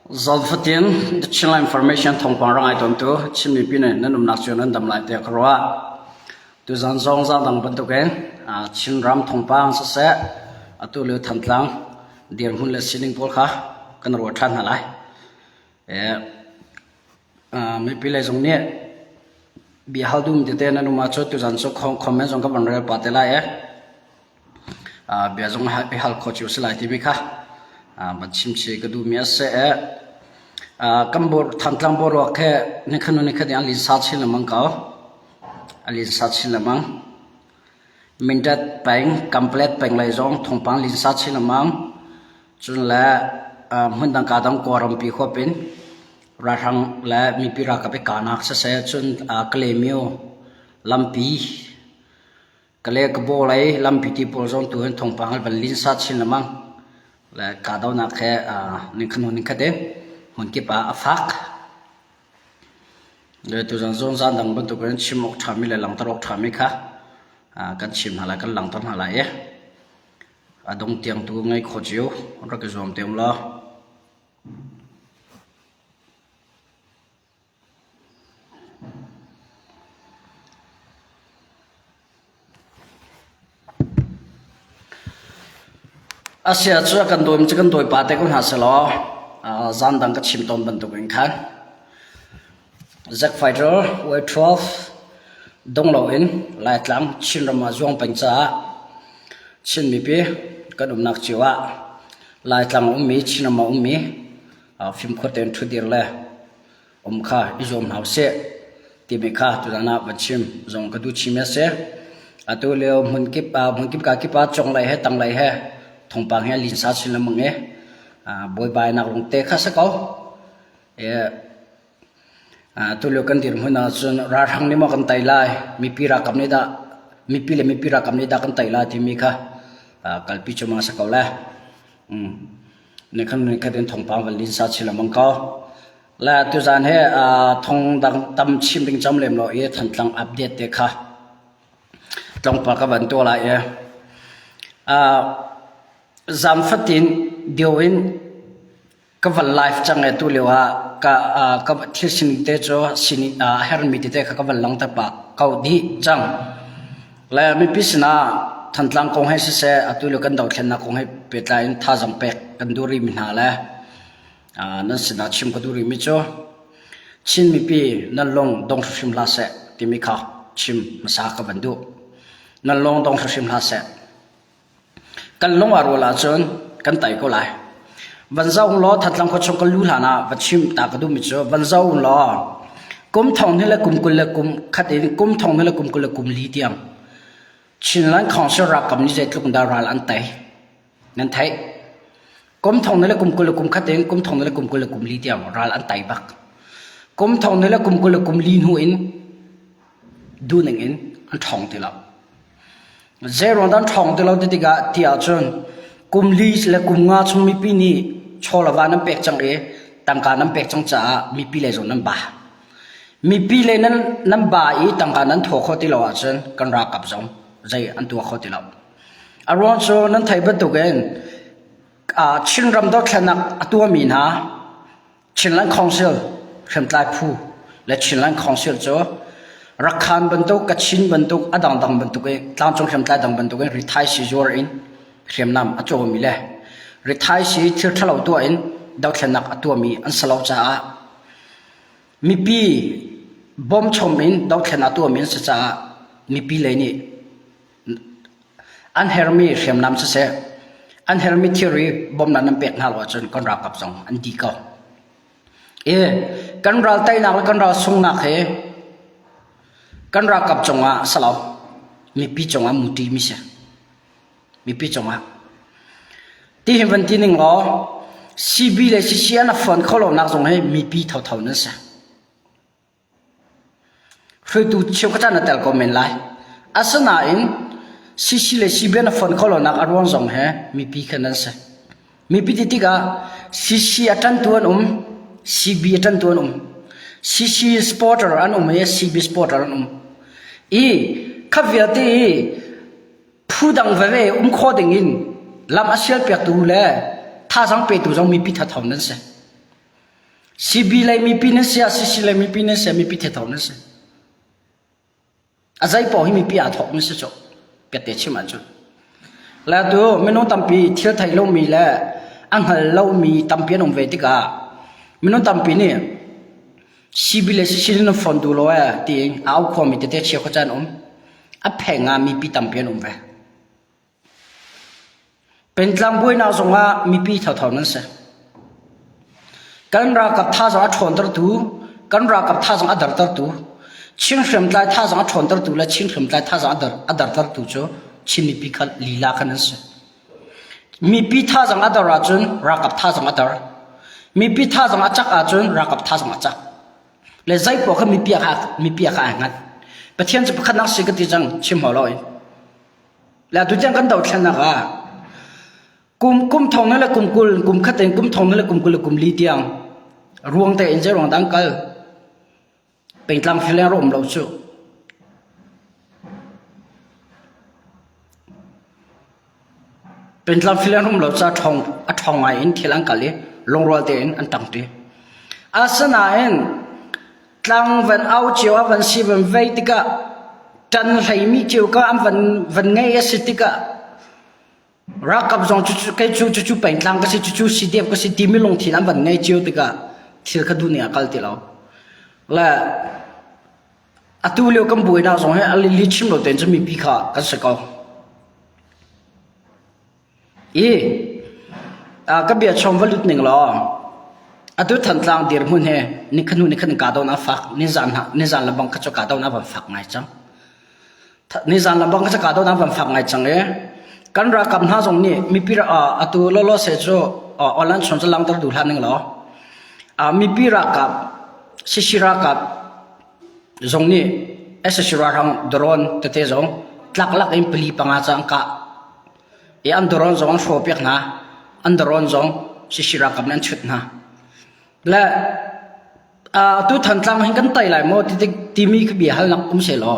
Zalfatin chila information thong pang rangai ton tu chimi pine nanum national dam lai te khrwa tu zan zong za dang ban tu ken chin ram thong pang sa se atu le tham tlang dir hun le siling pol kha kan ro than halai mi pile zong ne bi haldum de te nanum ma cho tu zan so khom zong ka ban re pa te lai bi zong ha hal kho chu slai ti mi khaมันชิมชีก็ดูมีอาศัยกัมพูชาทันตังบัวแค่นี่ขนุนนี่แค่เดียร์ลิซ่าชิลมังเขาลิซ่าชิลมังมินดัดแปงคัมเพลตแปงเลยจงทงปังลิซ่าชิลมังจนแล้วมันตั้งการตั้งกอรำปีขวบเป็นรัฐังแล้วมีปีรักกับไปกานักเสียจนเคลมิโอลำปีเคลกบัวเลยลำปีที่บัวจงตัวเห็นทงปังเป็นลิซ่าชิลมังและการดาวนักแค่นิขนุนนิขเด้หุ่นกิบฟักโดยตัวจังจงจานดังบรรทุกกันชิมออกทามิเลยหลังตรอกทามิค่ะกันชิมหาอะไรกันหลังต้นหาอะไรดงเตียงตัวไงขจิวรักจอมเต็มล้ออาเซียนช่วยกันโดยมันจะกันโดยปาเต็กคนหาเสลอจานดังก็ชิมตอนบรรทุกเองครับแจ็คไฟเตอร์เวท12ดงเหล่าอินไล่หลังชินรมาจวงเป็นจ่าชินมีปีก็ดุมนักจิวะไล่หลังมีชินรมามีฟิล์มโคตรเต็มทุดีเลยข้าอิจอมหาวเสที่มีข้าตัวนั้นบัญชิมจงกระดูชิมเสตัวเลี้ยวมันกิบกากิบจงไล่ให้ตั้งไล่ให้ทงปังเฮลินซาชิลมังบอยบายนักลงเตะข้าศึกเอาตัวเลือกกันดีมันน่าจนรัฐหังนี่มากันไต่ไล่มีปีรักกับนี่ดามีปีรักกับนี่ดากันไต่ไล่ที่มีค่ะกัลปิจมาสักเอาละในขั้นนี้ก็เดินทงปังวันลินซาชิลมังเขาและตัวจานเฮทงดังตำชิมเป็นจำเล่มเราทันตังอัปเดตเด็กค่ะตรงปากกับวันตัวละจำฟัดดินเดียวอินก็วันไลฟ์จังไงตัวเลี้ยวก็ที่สินิเตจอสินิเฮร์มิติเตก็วันหลังตะปะเขาดีจังแล้วมีพิษณาทันหลังคงให้เสียตัวเลี้ยวกันดอกเชนนักคงให้เปิดไลน์ท่าจำเป็กกันดูริมินาแล้วนั่นสินะชิมก็ดูริมิจ่อชิมมีปีนั่นลงดงชิมลาเสที่มีข้าวชิมมาสักกับวันดูนั่นลงดงชิมลาเสกันลงอารมณ์ละจนกันไต่ก็ไหลวันเจ้าล้อทัดลังเขาชงกันรู้ฐานะวันชิมตากระดุมมิจฉาวันเจ้าล้อกุมทองนี่แหละกุมกุลละกุมขัดเองกุมทองนี่แหละกุมกุลละกุมลีเดียมชินลันของเสรักกับนิจัยทุกดาราลันไตนั่นไทยกุมทองนี่แหละกุมกุลละกุมขัดเองกุมทองนี่แหละกุมกุลละกุมลีเดียมราลันไตบักกุมทองนี่แหละกุมกุลละกุมลีนหูอินดูหนึ่งอินอันทองที่เราเจรอนดันทองที่เราติดกับที่อาจารย์กุมลีและกุมงาชงมีปีนี้ชอลวาน้ำเป็กจังตั้งการน้ำเป็กจังจ้ามีปีเลยจนน้ำบ่ามีปีเลยนั้นน้ำบ่าตั้งการนั้นถั่วข้อที่เราอาจารย์กันรักกับจงใจอันตัวข้อที่เราอารมณ์โซนั้นไทยบัดตุกันชินรำดอกแค่นักตัวมีนะชินลันคอนเซิลเข็มตายผู้และชินลันคอนเซิลโจรักขานบรรทุกกับชินบรรทุกอดังบรรทุกตามจงเข็มตายดังบรรทุกริทายสิจวรินเข็มนำอโจมีเลยริทายสิเชื่อทะเลาตัวอินดาวแค่นักตัวมีอันสลาวจ้ามีปีบอมชมอินดาวแค่นักตัวมีสัจจ้ามีปีเลยนี่อันเฮอร์มีเข็มนำเสียอันเฮอร์มีทีรีบอมนั้นเป็ดหัวจนกันรักกับจงอันดีก็กันเราไต่นักและกันเราส่งนักกันรักกับจงอ่ะสลาวมีปีจงอ่ะมุตีมิเสมีปีจงอ่ะที่เห็นวันที่หนึ่งอ๋อซีบีเลยซีซีอันฝันเขาเรานักจงให้มีปีเท่านั้นเสเคยดูเชี่ยวกระจายนั่นแต่ก็ไม่ไล่อาสนะอินซีซีเลยซีบีอันฝันเขาเรานักอารมณ์จงให้มีปีแค่นั้นเสมีปีที่ก็ซีซีอันตัวนุ่มซีบีอันตัวนุ่มซีซีสปอร์ตอันนุ่มเอซีบีสปอร์ตอันนุ่มข้าเวียที่ผู้ดังเว่ข้อดิ่งอินลำอาเซียนเปียกดูแลท่าสังเปตูจงมีพิธาทำนั่นสิ ซีบีเลยมีปีนเสียซีเลยมีปีนเสียมีปีเท่านั้นเสียอาใจปอให้มีปีอาทอกนั่นเสียจบเปียเตชิมาจุดแล้วตัวไม่น้องตั้มปีเที่ยวไทยเรามีแล้วอันหันเรามีตั้มปีน้องเวติกาไม่น้องตั้มปีเนี่ยซีบีเลยซีนั่นฟอนดูโลเอตีเองเอาความมีเตเชียวเขาจะน้องอ่ะแพงงามีปีตั้มปีน้องเวเป็นลำบุยน่าสงว่ามีปีเท่านั้นเสียกันรักกับท่าสังชนตรตูกันรักกับท่าสังอดัรตรตูชิงเข็มใจท่าสังชนตรตูและชิงเข็มใจท่าสังอดัรตรตูจ้ชิมีปีขัดลีลากันนั่นสิมีปีท่าสังอดัรจุนรักกับท่าสังอดัรมีปีท่าสังอจักอาจุนรักกับท่าสังอจักและใจพวกเขามีปีอางัดประเทศจะพัฒนาสิ่งที่จังชิมหัวลอยและตัวจังกันดาวเชนนะคะกุมทองนั่นแหละกุมขัดเองกุมทองนั่นแหละกุมลีเตียงรวงแต่เอ็นเจรวงดังกันเป็นกลางฟิลเลอร์รวมเราชูเป็นกลางฟิลเลอร์รวมเราจะทองไงอินที่หลังกันเลยลงรัวเตียนอันตั้งตีอาสนะเองกลางวันเอาเจียววันสิวันเวติกะจันทร์มีเจียวก็อันวันไงสิติกะรักกับจงจู่เป็นกลางก็สิจู่สิเดียบก็สิดีไม่ลงที่นั้นวันไงเจียวติกะที่เขาดูเนี่ยกัลติเราและอัตุเลียวกันบุยน่าสงให้อลิลิชิมเราเต็นจะมีพิฆากันสักเอาก็เบียดชมวัลุดหนึ่งหรออัตุทันตางเดียร์มุนเฮนี่ขันกาดาวน่าฟักนี่จานละบังก็จะกาดาวน่าบังฟักไงจังนี่จานละบังก็จะกาดาวน่าบังฟักไงจังเลยกันรักกับน่าสงนี่มีปีอัตุโลโลเสจูออนไลน์ชนจะลังตระดูหลานหนึ่งหรอมีปีรักกับสิรักกับจงนี่สิรักทางดรอนเตจงลักอินพลีปังอาจังกะอันดรอนจงโชว์เปียกนะอันดรอนจงสิรักกับนั่นชุดนะและตัวทันตามให้กันไต่หลายโมที่มีขบีฮัลนักอุ้มเสลอ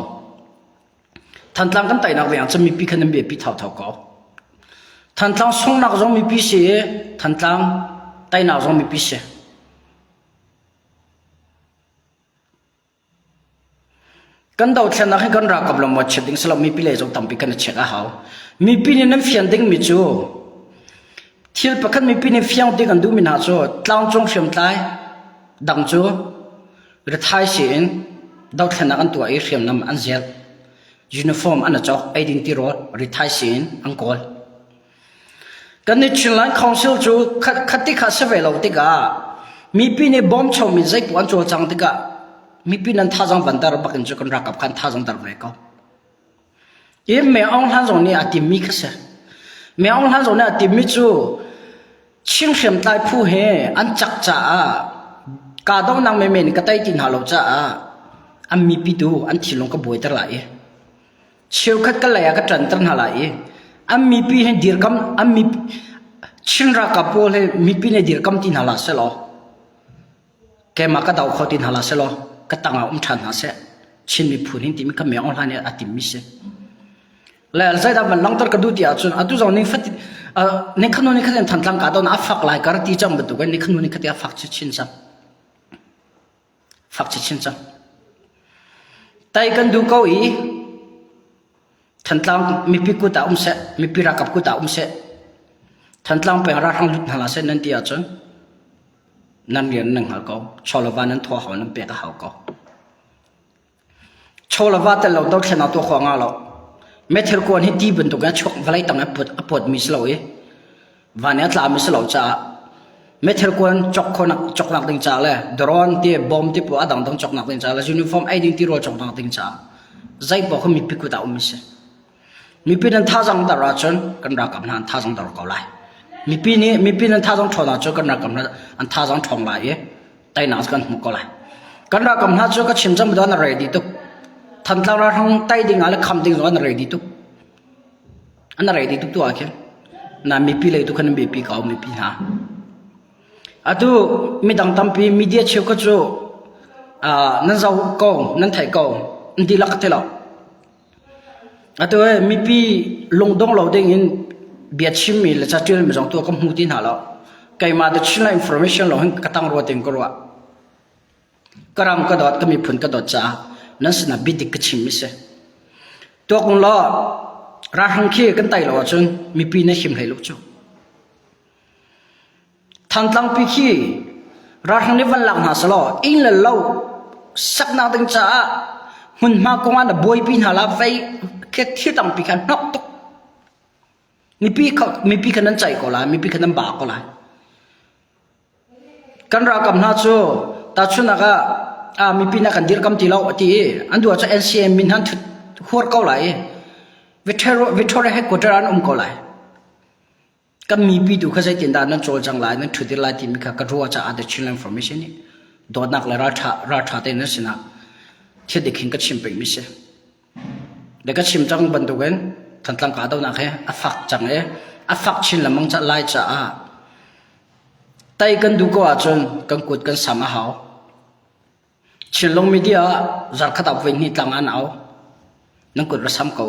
ทันตามกันไต่นักเรียนจะมีปีขนมเบียปีเท่าก็ทันตามส่งนักจงมีปีเสียทันตามไต่นักจงมีปีเสียกันดาวเชนนักให้กันรักกับเราหมดเชิดดิ้งสลับมีปีเลยจงตั้มปีกันเช็คเอามีปีนี้นั่นเฟียนดิ้งมิจูที่ประกันมีปีนี้เฟียนดิ้งกันดูมินาจูตลางจงเชื่อมใจดังจูหรือท้ายสิ่งดาวเชนนักอันตัวเอเชียมนำอันเซลยูนิฟอร์มอันนั้นไอดินติโรหรือท้ายสิ่งอังกอลกันในชิลลันคอนซิลจูคัดที่ข้าเสวเราติกามีปีนี้บอมชาวมีใจปวนจูจังติกามีปีนั้นท่าจังวันดาร์บักินจุกันรักกับขันท่าจังดาร์เรก็ยิ่งแม่องท่านตรงนี้อาทิมิกเสแม่องท่านตรงนี้อาทิมิจูชิงเข็มใต้ผู้เฮอันจักจ้ากาดองนางเมนก็ได้กินหาเราจ้าอันมีปีดูอันที่ลงก็บวยตะไหลเชี่ยวคัดก็เลยก็จันทร์หาไหลอันมีปีเห็นดีร์กัมอันมีชิงรักกับพวกเลยมีปีในดีร์กัมที่หาลาเสลอแกมาก็ดาวเขาที่หาลาเสลอก็ตั้งเอาชันหาเสชินมีผู้นี้ที่มีคำเมียองท่านเนี่ยอาทิมิเสแล้วใจดำมันลังตระกดูที่อาจุนอาตุจงนี่ฟัดนี่ขนุนนี่ขยันทันทังกาดอนอาฟักหลายการที่จำเป็นตัวกันนี่ขนุนนี่ขยันฟักชินจังฟักชินจังแต่กันดูเขาอีทันทังมีพิกุตาเสมีพิรักกับกุตาเสทันทังเป็นอะไรทางลุดหาลาเสนั่นที่อาจุนนั่นเรียนหนึ่งหาเขาชอลวานั้นทัวเขานั่นเปียกหาเขาชอลวาแต่เราต้องชนะตัวของเราเมื่อเธอควรให้ตีบนตัวกันชกวันไรตั้งแต่ปวดมิสโลยวันนี้ตามิสโลจ้าเมื่อเธอควรจกนักติงจ้าเลยดรอนที่บอมที่ปวดดังต้องจกนักติงจ้าเลยยูนิฟอร์มไอดินที่รอจกนักติงจ้าใจบอกเขามีพิกุตามิสมีปีนั้นท่าจังดาราชนกันรักกับนั้นท่าจังดาราเกาไลมีปีนั้นท่าจังชนะจกันรักกับนั้นอันท่าจังทองไลไต่หนักกันมุกเกาไลกันรักกับนั้นจก็ชิมจำไม่ได้อะไรดีตุกทันตาเราทั้งไต่ดิ่งอะไรคำดิ่งอันอะไรดีตุกอันอะไรดีตุกตัวอะไรน่ามีปีเลยตุกันมีปีเก่ามีปีหาอะตุมีดังตั้มปีมีเดียเชื่อก็จูนั่นเจ้าเก่านั่นไทยเก่านั่นดีลักเทล่าอะตุมีปีลงดงเราเด้งอินเบียดชิมีและจัดเจริญไม่จงตัวก็หูที่หาเราไกมาแต่ชิ้นละอินโฟเมชันเราให้กระตั้งรัวเต็งก็รัว กรำกระดดก็มีผลกระดดจ้านั่นสินะบิดิกชิมมิเสตัวกงล้อราหังขี้กันไตล้อจนมีปีนหิมไหลลุกจูทันตั้งปีขี้ราหังนี้วันหลังหาสลออินละเล่าสักนาตึงจ้าหุ่นมากงอันบอยปีนหาลาไฟแค่ที่ตั้งปีกันนกตุกมีปีขนาดใจก็ละมีปีขนาดบาก็ละกันเรากำนาจูตาชุนักมีปีนักกันดีรกำตีเราตีอันดูว่าจะ NCM มินหันหัวเขาไหลวิทอร์ให้กดร้านเขาไหลก็มีปีดูเขาใช้ติดตามนั่นโจจังไหลนั่นถือที่ไหลที่มีเขาก็รู้ว่าจะada chill information นี่โดนนักเลยราชาเต้นนั่นสินะที่เด็กหินก็ชิมไปมิเช่เด็กก็ชิมจังบันดูกันทันตั้งการตัวนักเหรอฟักจังฟักชินละมังจะไล่จ้าแต่กันดูก็อาจจะกันกดกันสามหาวชินลงมีเดียจัดขัดวิ่งนี่ตั้งอันเอานั่งกดรัศมีเขา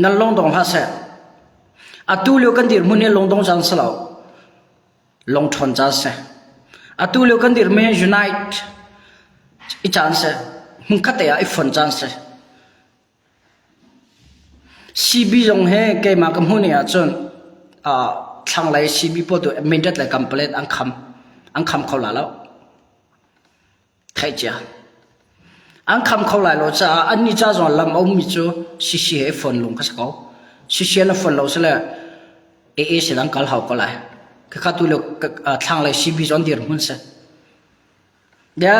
นั่นลงตรงภาษาอัตุเลียวกันดีร์มุนีลงตรงจันทร์สลาวลงทนจันทร์อัตุเลียวกันดีร์เมย์ยูไนต์อีจันทร์มึงขัดเตะอีฟอนจันทร์ซีบีจงเฮเกมากับมุนีอาจจะทางไหลซีบีพอตัวเมนเดตเลยคอมเพลตอังคำเขาแล้วใครจ้าอังคำเขาไหลเราจ้าอันนี้จ้าจงลำเอามิจูซีซีให้ฝนลงก็สักเอาซีซีนั้นฝนเราเสร็จเอสิลังกัลเขาก็ไหลคือข้าตัวเลือกทางไหลซีบีจงเดียร์มันเสร็จเดี๋ยว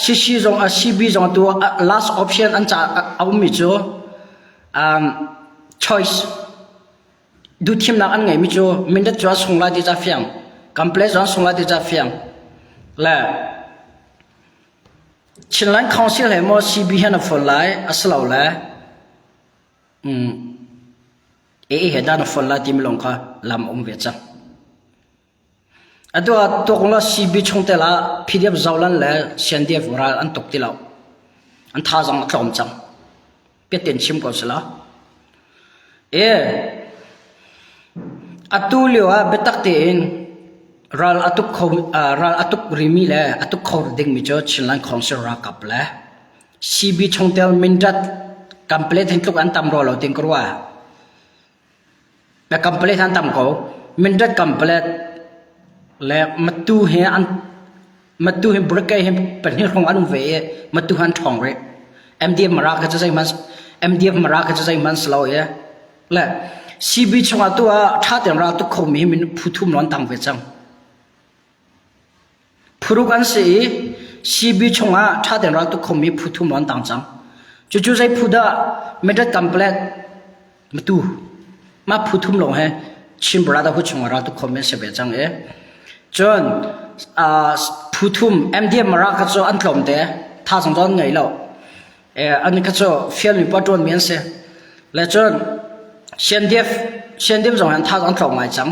ซีบีจงตัว last option อันจ้าเอามิจูchoiceดูทีมนักอันไงมิจูมินเดจว่าส่งลาดีจ้าเฟียงคอมเพลตว่าส่งลาดีจ้าเฟียงและชินลันคอนซิลให้มอซีบีเฮนฝนไล่อัสลาวเลยเฮด้านฝนไล่ที่มีลงค่ะลำเวจังตัวของเราซีบีชงเตล่าพีเดียบเจ้าลันเลยเสียนเดียบวราอันตกที่เราอันท่าจังอัตลอมจังเปียเต็นชิมก่อนสิละอัตุเลียวเบตักเตียนรัลอัตุกริมีเลยอัตุกขอร์ดิ้งมิจฉาชินลันคอนเสิร์ตกับเลยซีบีชงเตลมินจัดคอมเพลตเห็นทุกอันตามรอเราติงกรัวแต่คอมเพลตอันตามเขามินจัดคอมเพลตเลยมาดูเห็นบริการเห็นเป็นเรื่องของอันเวมาดูหันทองเลยMDF มารักก็จะใช้มันสโลว์เลยซีบีชงตัวถ้าเดี๋ยวเราตุกเขามีมันพูดทุ่มร้อนต่างเวจังพูดกันสิซีบีชงถ้าเดี๋ยวเราตุกเขามีพูดทุ่มร้อนต่างจังจู่ๆใจพูดไม่ได้คอมเพลตมาดูมาพูดทุ่มลงให้ชิมบราดาพูดชงเราตุกเขามีเสียเวจังจนพูดทุ่มMDF มารักก็จะอันกลมเดะท่าสงจรไงเราอันนี้ก็จะเฟียลหรือว่าโดนเมียนเสียและจนเชียนเดียบจงเห็นท่าจังกลมไม่จัง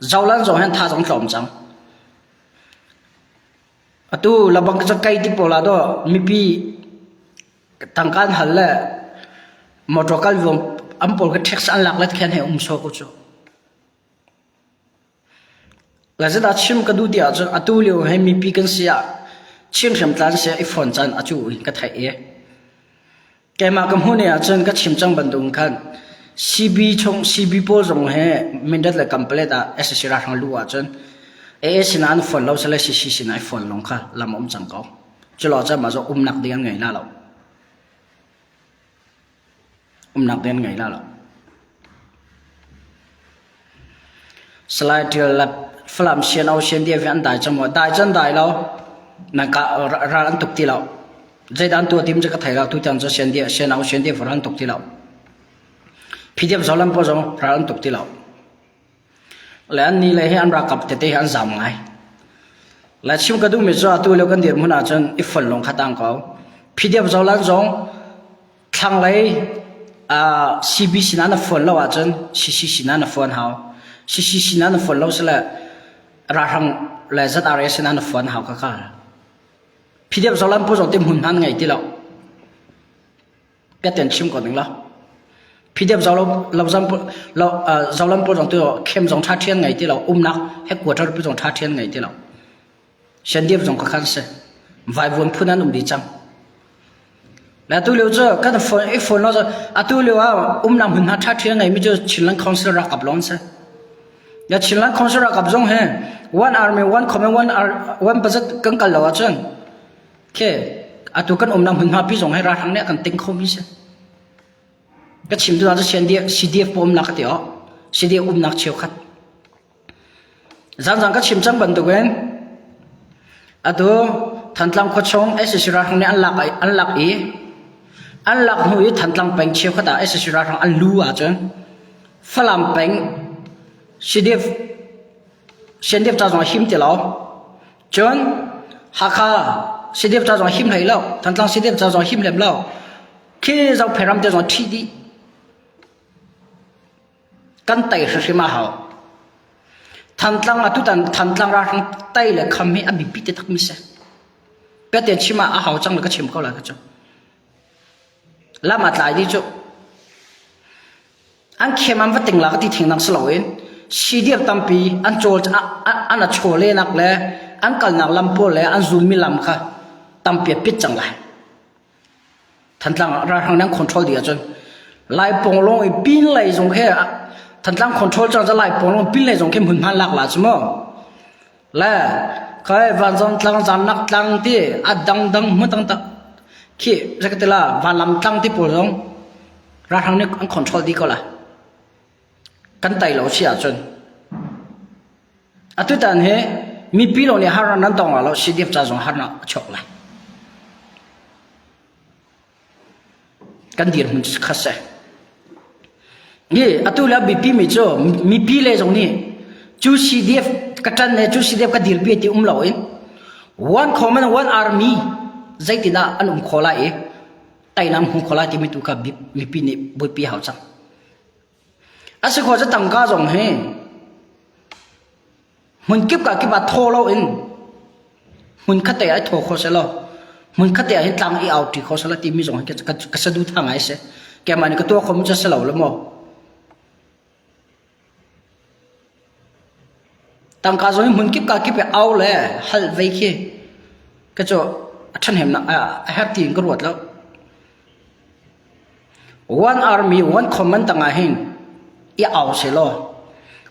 เจ้าลันจงเห็นท่าจังกลมจังตัวเราบังก็จะใกล้ที่โปรลาโดมีปีทางการหันเลยมอเตอร์กัลวงอันโปรก็เท็กซ์อันหลักเล็ดแค่ให้โชกุจูแล้วจะได้ชิมก็ดูดีอาจจะตัวเลี้ยวให้มีปีกันเสียชิมเสียมตันเสียอีฟอนจันอาจูก็ไทยแกมากับหัวเนี่ยจนก็ชิมจังบันดุงกันซีบีโปจงเฮมินดัดเลยคอมเพลตเอสซีราทางลัวจนสินันฝนเราเสร็จซีสินันฝนลงค่ะลำจังเขาจะรอจะมาจะนักเดียนไงล่ะเรานักเดียนไงล่ะเราสไลด์ที่เราฝรั่งเชียนเอาเชียนเดียร์อันได้จังหวะได้จังได้เรานักร้านตุกที่เราใจดันตัวทีมจะกระถ่ายเราทุกอย่างจะเชียนเดียฝรั่งตุกที่เราพี่เดียบสอนลำพอจงร้านตุกที่เราแล้วอันนี้เลยให้อันรักกับเตะอันจำไงแล้วชิมกระดูกมิจฉาตัวเลี้ยกันเดียร์มันอาจจะอีฝนลงขัดตังเขาพี่เดียบสอนลำจงทางเลยซีบีสินันฝนเราอาจจะซีสินันฝนเขาซีสินันฝนเราเสร็จร้านเลยจะอะไรสินันฝนเขาก็ค่ะพี่เดียบสอนลำพอจงเต็มหุ่นนั้นไงที่เราก็เต็มชิมก่อนหนึ่งแล้วพี่เดียบเราจำพอจงตัวเข้มจงท่าเทียนไงที่เรานักให้กวดเราไปจงท่าเทียนไงที่เรา เช่นเดียบจงก็ขันเสไว้วนพูนั้นดีจังแล้วตัวเลี้ยวเจอก็ฝนฝนเราจะตัวเลี้ยวนำหุ่นหัดทัดเทียงไงไม่เจอชิลันคอนเสิร์ตกับล้อนเสอย่าชิลันคอนเสิร์ตกับจงเฮone army one command one budget กังกันแล้วจังแค่ตัวกันนำหุ่นหัดพี่จงให้รัฐทางเนี้ยกันติ้งคอมิเสก็ชิมตัวนั้นจะเช่นเดียซีดีเอฟปมนักเดียวซีดีเอฟนักเชียวขัดจังก็ชิมจังบันตัวเองตัวทันตลังโคชงสิราทางเนี้ยอันหลักหนุ่ยทันตลังเป็นเชียวขัดสิราทางอันลู่จังฝรั่งเป็นซีดีเอฟจะจงหิมเดียวจนฮักข้าซีดีเอฟจะจงหิมให้แล้วทันตลังซีดีเอฟจะจงหิมเล็บแล้วคือเราเพรำจะจงทีดีกันไต่是嘛好ทันตลังตุตันทันตลังราทางไต่เลยคำให้อภิพิเตทักมิเสเพื่อเดี๋ยวชิมาหาจังเลยก็ชิมเขาเลยก็จ้ะแล้วมาตายดิจ้ะอันเข้มมันว่าติงหลักที่ทิ้งนังสลวยซีเดียบตั้มปีอันโจลอันโชเลนักเลยอันกัลนักลำโพเลยอันซูมิลำค่ะตั้มปีปิดจังเลยทันตลังราทางนั้นควบคุมดีจ้ะไล่ปงลงอีปีนไล่จงแค่ทันตลังควบคุมจังจะไล่ปงลงปีนไล่จงแค่หุ่นพันหลักหลายชั่วโมงแล้วใครวันจันทร์ตลังนักตลังที่ดังมันตั้งขี้จะก็แต่ละวันลำตลังที่ปวดลงราทางนี้อันควบคุมดีก็ละกันไต่เหล่าเชียจนตุตันเฮมีปีโลเนี่ยฮารันนั้นตองเราสิเดียบจะจงฮารันชกเลยกันเดียร์มันขัดเสนี่ตุแล้วบีปีไม่จ่อมีปีเลยตรงนี้จูสิเดียบกัตันเนี่ยจูสิเดียบกัดเดียร์บีที่เราเอง one command one army ใจที่น่ะอันขอลายไต่น้ำขอลายที่ไม่ถูกกับมีปีนี่บุยปีหาวจังอาศัยขอจะตั้งก้าจงเฮมันเก็บกับเก็บมาโทรเราเองมันขัดแต่ไอ้โทรเขาเสียแล้วมันขัดแต่ไอ้ตั้งไอ้เอาที่เขาเสียแล้วที่มีจงให้ก็สะดุดทางไอ้เสียแกมันก็ตัวเขามันจะเสียแล้วมั้งตั้งก้าจงมันเก็บกับเก็บไปเอาเลยฮัลไว้แค่ก็จะฉันเห็นนะไอ้ฮัตตีนก็รวดแล้ว one army one command ตั้งไงเฮงอีเอาเสียแล้ว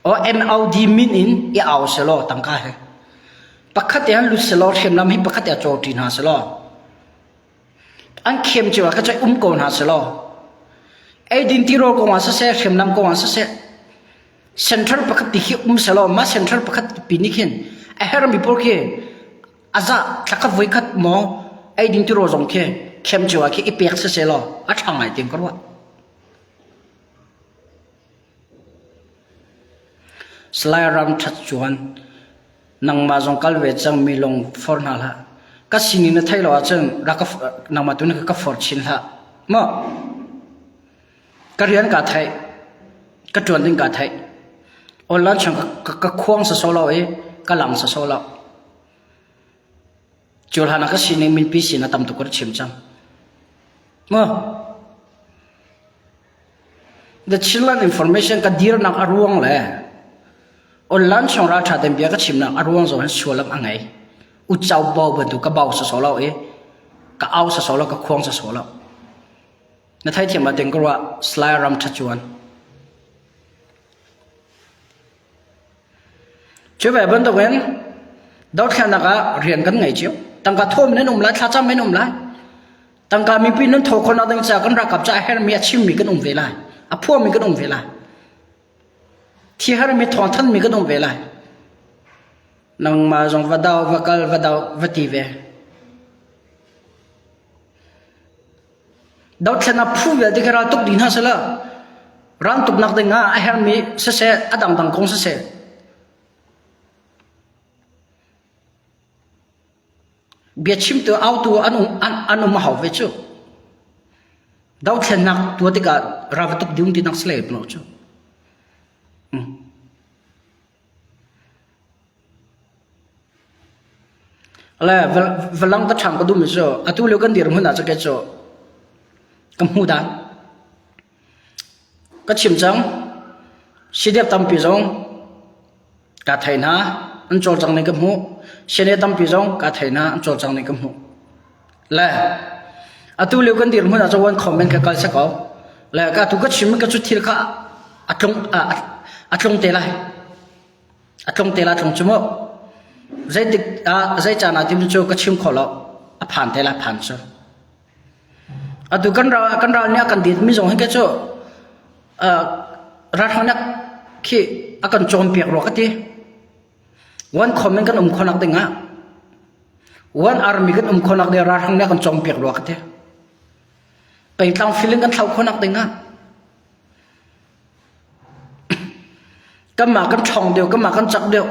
โอ้ MLD mean อีเอาเสียแล้วตั้งก้าเฮปักขัดเดียนลุเสียแล้วเข็มน้ำให้ปักขัดเดียนโจตีนหาเสียแล้วอันเข็มจีว่าก็จะโกนหาเสียแล้วไอ้ดินที่เราโกงว่าเสียเข็มน้ำโกงว่าเสียเซ็นทรัลปักขัดที่เสียแล้วมาเซ็นทรัลปักขัดปีนี้เห็นไอ้เฮรัมบีพอร์เคอาจจะถ้ากับไว้ขัดหมอไอ้ดินที่เราจงเข็มจีว่าอีเปียกเสียแล้วอัดทางไหนเต็มก็ว่าสไลรำทัดจวนนังมาจงกัลเวจังมีลงฟอร์นัลฮะก็สิ่งนี้ไทยเราจังรักนังมาตัวนี้ก็ฟอร์ชินฮะมั้งก็เรียนกับไทยก็จวนดิ้งกับไทยออนไลน์ช่างก็ควงสะโซเราก็หลังสะโซเราจุลหานักสิ่งนี้มีปีสินะตำตุกรชิมจังมั้ง the children information ก็ดีร์นักอารวงเลยอลันช่องราชาเต็มเบียก็ชิมนักอารวงส่วนชัวร์ลำอังไงอุจเจ้าบ่าวบรรทุกกระเป๋าสะสอเราก็เอาสะสอเราก็ควงสะสอเราในไทยเทียมมาเต็งก็ว่าสไลรำทัดจวนช่วยแบบนั้นตัวเองดาวแค่นักเรียนกันไงเจียวตั้งกาทุ่มในนุ่มไรท้าจ้าไม่นุ่มไรตั้งกามีปีนั้นโทคนเอาตั้งใจกันรักกับใจให้มีอาชีพมีกันนุ่มเวลาพวกมีกันนุ่มเวลาที่ฮาร์มีทอนทันมีก็ต้องเวลานังมาจงวัดดาววักลวัดดาววัดทีเวดาวเชนะผู้เวลที่เราตุกดินฮะสิละรันตุกนักเด้งอ่ะฮาร์มีเสษอดังดังคงเสษเบียชิมตัวเอาตัวอันมาหาเวจูดาวเชนะตัวที่การเราตุกดินที่นักสเลปโนจูแล้วเวลาเราทำก็ดูไม่ใช่อะตัวเลี้ยงกันเดี๋ยวมันอาจจะเกิดจากกำหูดานก็ชิมจังสิเดียบตามปีจงกาไทยนะ อันโจจังในกับหูเช่นตั้มปีจงกาไทยนะอันโจจังในกับหูและอะตุเลี้ยวกันดีร์มันอาจจะวันคอมเมนต์กันสักเอาและก็ตุก็ชิมก็ชุดที่ละอัดลงเตล่ตรงชั่วโมงใจจานาที่มันโจก็ชิมขอเราผ่านเตล่ผ่านซะอะตุกันเราเนี่ยกันดีมีจงให้ก็โจรัฐเขาเนี่ยขี้อากันโจมเปียกหรอกที่วันคอมเมนต์กันคนนักเด้งอ่ะวันอาร์มีกันคนนักเดียร์รัฐเขาเนี่ยกันโจมเปียกหรอกที่ไปตั้งฟีลิ่งกันเท่าคนนักเด้งอ่ะก็มากันช่องเดียวก็มากันจักเดียว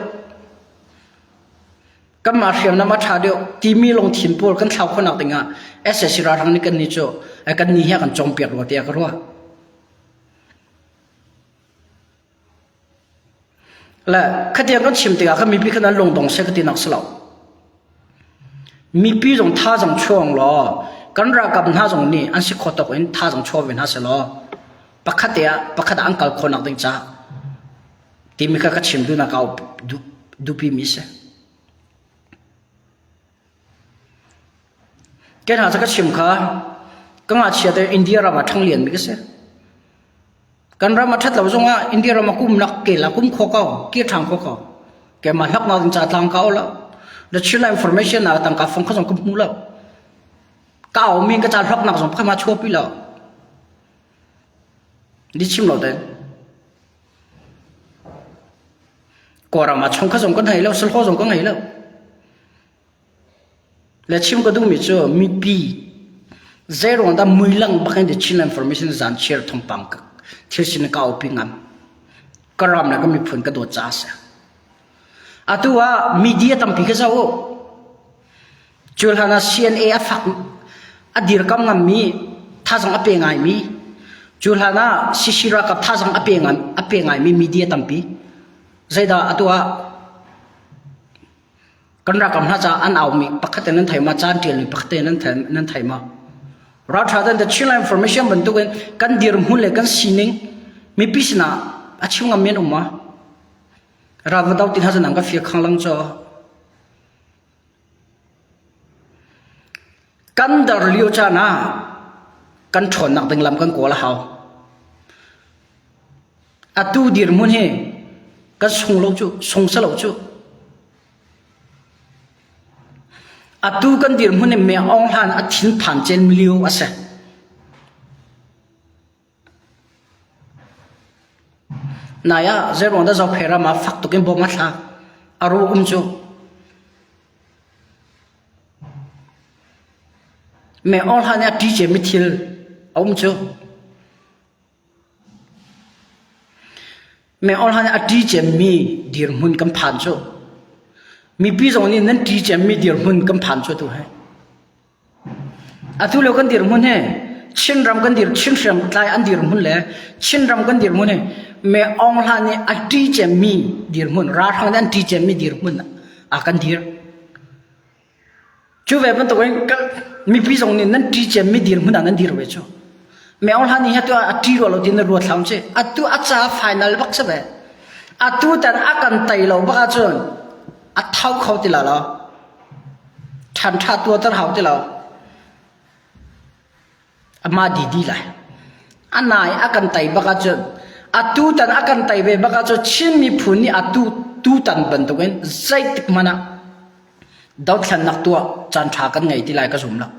ก็มาเทียมน้ำมาชาเดียวที่มีลงถิ่นปูกันเท่าคนนักเด้งอ่ะเอสเอสิรัฐเขาเนี่ยกันนี่โจกันนี่เหี้ยกันโจมเปียกหรอกที่ก็รู้และขณะนั้นชิมติกาก็มีพี่คนนั้นลงตรงเสกตินักสลาวมีพี่ตรงท่าจังช่วงล้อกันรักกับท่าจังนี่อันสิขอตกอินท่าจังช่วงเป็นท่าสลอปักขัดอังกัลคนนักดิจ้าที่มีก็ชิมดูนักเอาดูพี่มิเสแกน่าจะก็ชิมค่ะก็อาจเชื่อแต่อินเดียเรามาทั้งเรียนมิก็เสกันเรามาทัดเราจงว่าอินเดียเรามาคุ้มนักเกล้าคุ้มข้อเก่าเกี่ยทางข้อเก่าแกมาลักมาถึงจากทางเก่าแล้วแล้วชิ้นละอินโฟเมชันนะต่างกับฟังเขาส่งคุ้มหูแล้วเก่ามีกระจายลักนักส่งเข้ามาช่วยพี่แล้วดิชิมเราเด่นก่อนเรามาชงเขาส่งกันให้แล้วสุดเขาส่งกันให้แล้วแล้วชิมก็ดูมีเจอมีปีเซโร่อันดับมือลังบังเอิญชิ้นละอินโฟเมชันจานเชื่อทงปังกัที่สิ่งเก่าพิงอันก็รำแล้วก็มีผลกระโดดจ้าเสียอะตัวมีเดียตั้มพิกเจ้าจุลหานา CNA ฟักอดีตกำงมีท่าสังอเปงไงมีจุลหานาสิชิระกับท่าสังอเปงไงมีเดียตั้มพิใจดาอะตัวกันรักกับน่าจะอันเอามีปักเตนั้นไทยมาจานเดียร์ปักเตนั้นไทยมาเราถ้าได้แต่ชิ้นละอินโฟเมชันบรรทุกกันดีร์มุ่งเลยกันสิ่งนึงมีพิษนะอาชีพงามเมียนออกมาเราวันดาวตินหาจะนั่งกับเฟียข้างหลังจอกันดาร์ลิโอจานะกันชนนักดึงลำกันกัวละเขาอาตูดีร์มุ่งเฮกันส่งเราจูส่งเสลาจูอาตูกันดีร์มุ่งเนี่ยเมียองหันอาทินผ่านเจนมิลิโออาเซนายะเจ้าวันนั้นเราเพรามาฟักตุกินบ่มาทาอารูจูเมียองหันเนี่ยดีเจมิทิลจูเมียองหันเนี่ยดีเจมีดีร์มุ่งกันผ่านจูมีพี่สองนี่นั่นดีเจมีดีร์มุ่งกันผ่านจูตัวให้อาทุเลี้ยกันดีร์มุ่งเนี่ยชินรำกันดีร์ชินรำตายอันดีร์มุ่งเลยชินรำกันดีร์มุ่งเนี่ยเมื่อองค์หานี่อัดดีเจมีดีร์มุ่งรัฐเขาเนี่ยดีเจมีดีร์มุ่งอากันดีร์จู่แบบนั้นตัวเองก็มีพี่สองนี่นั่นดีเจมีดีร์มุ่งนั่นดีร์เวชเมื่อองค์หานี่ฮะตัวอัดดีร์เราดินรัวทำเช่อัดตัวอัดจ้าไฟนอลบักเสบอัดตัวแต่อากันไตเราบ้าจนอัดเท้าเขาติละเราฉันชาตัวตั้งเขาติละมาดีๆเลยอันไหนอากันไตบ้าจนอาตูตันอากันไตเวบักจะชินมีพูนี่อาตูตันเป็นตัวเองใจติกมันนะดาวฉันนักตัวจันทรากันไงที่ไรก็สมละ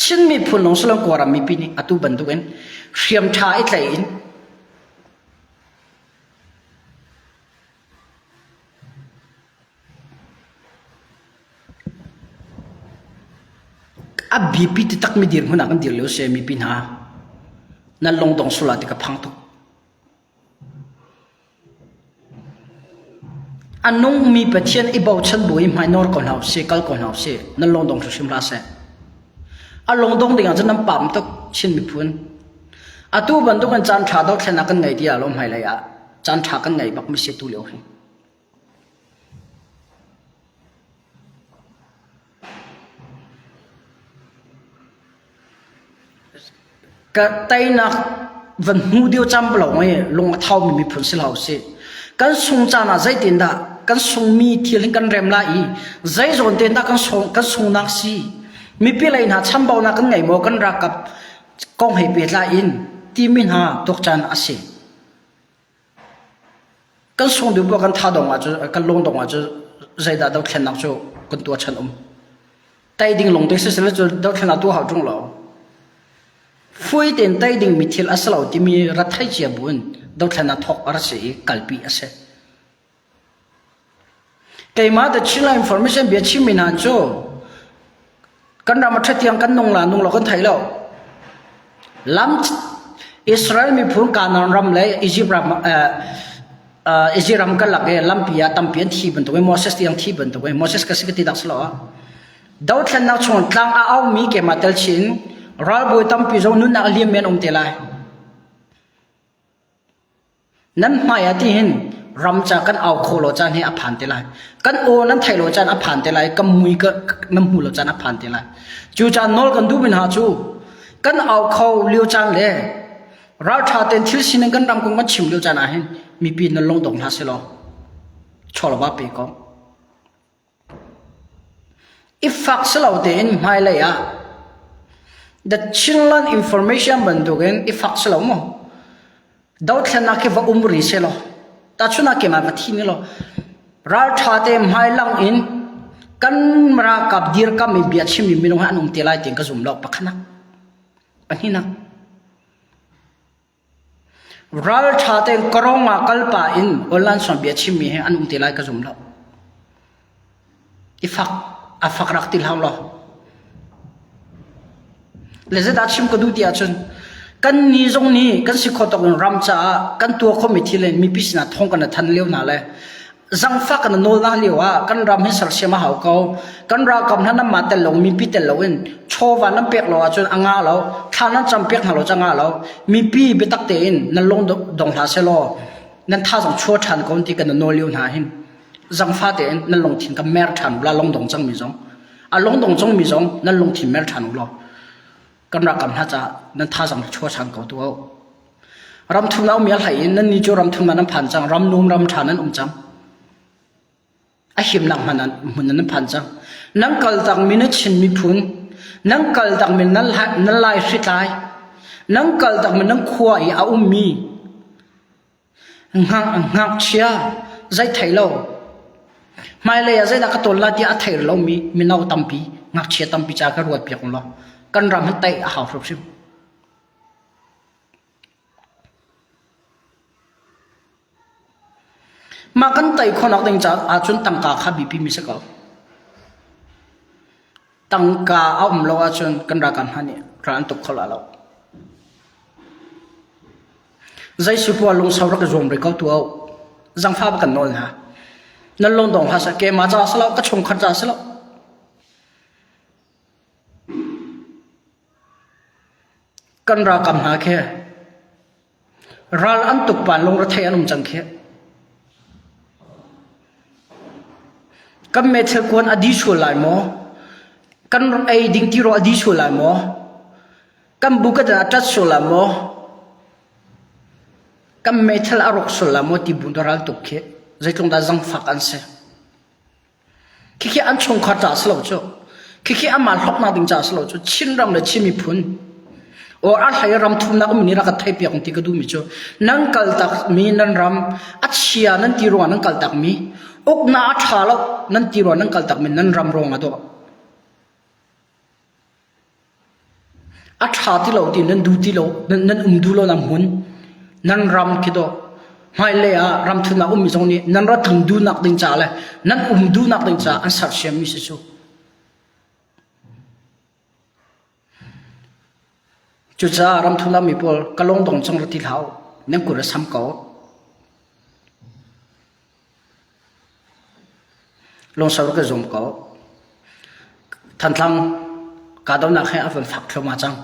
ชินมีพูนลงสลงกว่ามีปีนี่อาตูเป็นตัวเองเสียมชาไอ้ใจอินอับบีปีติตักมีดีร์มันอากันดีร์เลี้ยวเสียมีปีน่ะนั่นลงตรงสุราติกับพังตุอันนู้นมีประเทศอีบ่าวฉันบุยไม่นอร์ก่อนเอาเสียกัลก่อนเอาเสียนั่นลงตรงสุชิมลาเสอันลงตรงเดียงจะนำปั๊มตุกชินมีพูนอัตัวบรรทุกันจานชาดอกแค่นักกันไงที่อารมณ์ไม่เลยอ่ะจานชากันไงบักไม่เสียตัวเลี้ยวให้ก็ไต่นักวันหูเดียวจำเปล่าไงลงมาเท่ามีผลเสียเหล่าสิกันสงจานะใจตินดา kan sung mi thil kan rem la I zai zon ten ta kan sung nak si mi pi lai na cham bau na kan ngai mo kan ra kap kong hei pe la in ti min ha tok chan ase kan sung du bo kan tha dong a chu kan long dong a chu zai da dau thlen nak chu kan tua chan tai ding long te se se la chu dau thlen na tu hau chung lo phui ten tai ding mi thil asalo ti mi ra thai chia bun dau thlen na thok ar se kalpi ase cái mà the chila information bị chim mình hàng cho căn ra mà thắt tiếng căn nông là con thấy đâu lắm Israel mi phun cả non ram lấy Egypt ram cái lạc cái lắm bia tam biến thi bận tụi Moses tiếng thi bận tụi Moses cái sự cái đặc slo đâu thằng nào chọn tlang áo mi cái mà tel chin ral boy tam pi zo nun na liam men telai nan mai tin ram cha kan au kholo chan he aphan te lai kan o nan thailo chan aphan te lai kam mui ka nam hu lo chan aphan te lai chu chan nol kan du bin ha chu kan au kho liu chan le ra tha ten thil sin kan ram kong ma chim liu chan a hen mi pi na long dong ha se lo cholo ba pe ko if fak selo ten mai le ya the children information bandugen if fak selo mo daw thana ke va umri se lo ta chuna ke ma thi ni lo ral tha te mai lang in kan mara kap dir ka mi bia chimi mi no anum te lai ten ka zum lo pakhana panina ral tha te koronga kalpa in olan som bia chimi he anum te lai ka zum lo ifak afak rak til ham lo le ze da chim ko du dia chun kan ni zong ni kan si khotok ram cha kan tua kho mi thilen mi pisna thong kan than leu na le zang fa kan nol na lewa kan ram he sar sema hau ko kan ra kam na ma tel long mi pi tel loin chowa nam pek lo chun anga lo thana cham pek na lo changa lo mi pi be tak te in nan long dong ha se lo nan tha jong chua than kon ti kan no leu na hin zang fa te nan long thin ka mer than bla long dong chang mi jong a long dong chang mi jong nan long thin mer than lo kan ra kam na cha nan tha jang chua chang ko tu ram thum na mi al hai nan ni chu ram thum na nan phan chang ram num ram than nan chang a him lang manan mun nan phan chang nang kal tak mi na chin mi phun nang kal tak mi nan lai hri tai nang kal tak mi nang khua I a mi ngak chia zai thai lo mai le zai da ka tol la ti a thai lo mi nau tampi ngak chia tampi cha ka ruat piak lo kan ram han tai a haw rop sim mà căn tay con học đánh giá à chun tăng cả khá bị pi mi sẽ có tăng cả ông lo à chun căn ra căn hani ra anh tục khol alo dây sư phụ long sau cái zoom rồi câu tuao giang pha bắt cần nol ha nên long đồng ha sa ke mà cha sao cái chung khát cha sao căn ra cầm ha khe ra anh tục bàn long ra thay anh chẳng khe kan me thel kon adi chul lai mo kan ai ding ti ro adi chul lai mo kan buka da tat chul lai mo kan me thel arok chul lai mo ti bundoral tuk khe zaitlong da jang phak an se kiki an chung kha ta slo cho kiki amal hok na ding cha slo cho chin ram le chimi phun or al hay ram thum na ni ra ka thai piak ti ka du mi cho nang kal tak mi nan ram achia nan ti ro nan kal tak mi ok na thalo nan ti ro nan kal tak min nan ram rong ado a tha ti lo ti nan du ti lo nan du lo nam hun nan ram ki do mai le a ram thuna mi jong ni nan ra thung du nak ding cha le nan du nak ding cha an sar shem mi se chu chu cha ram thuna mi pol kalong dong chong ra ti thau nem ku ra sam ko long sau cái zoom có thành thang cả đó là khai áp phật theo mà chăng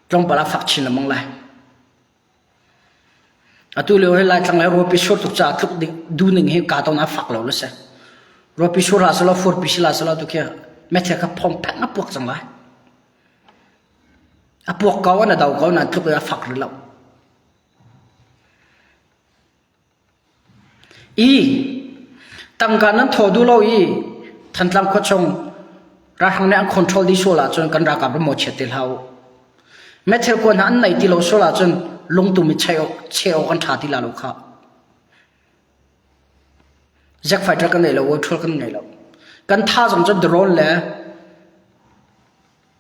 trong bà la phật chỉ là mong lại à tôi liều hay lại thằng này rồi bị sốt tục trả tục đu nình hay cả đó là phật lâu rồi rồi bị sốt là sao là phật bị là sao là tôi kia mấy thằng cái phong phép nó buộc chẳng lại à buộc có là đầu có là lúc là phật rồi lâu ตั้งการนั้นถอดูเราอีทันตามขชงรักเนี่ยคอนโทรลดิโซล่าจนกันรักกับโมเชติลเฮาแม้เทลกวนหันในที่เราโซล่าจนลงตุมิเชอกันท่าที่ลาลูกค้าจากไฟตรักกันไงเราวัวทุลกันไงเรากันท่าสมจนดรอนเลย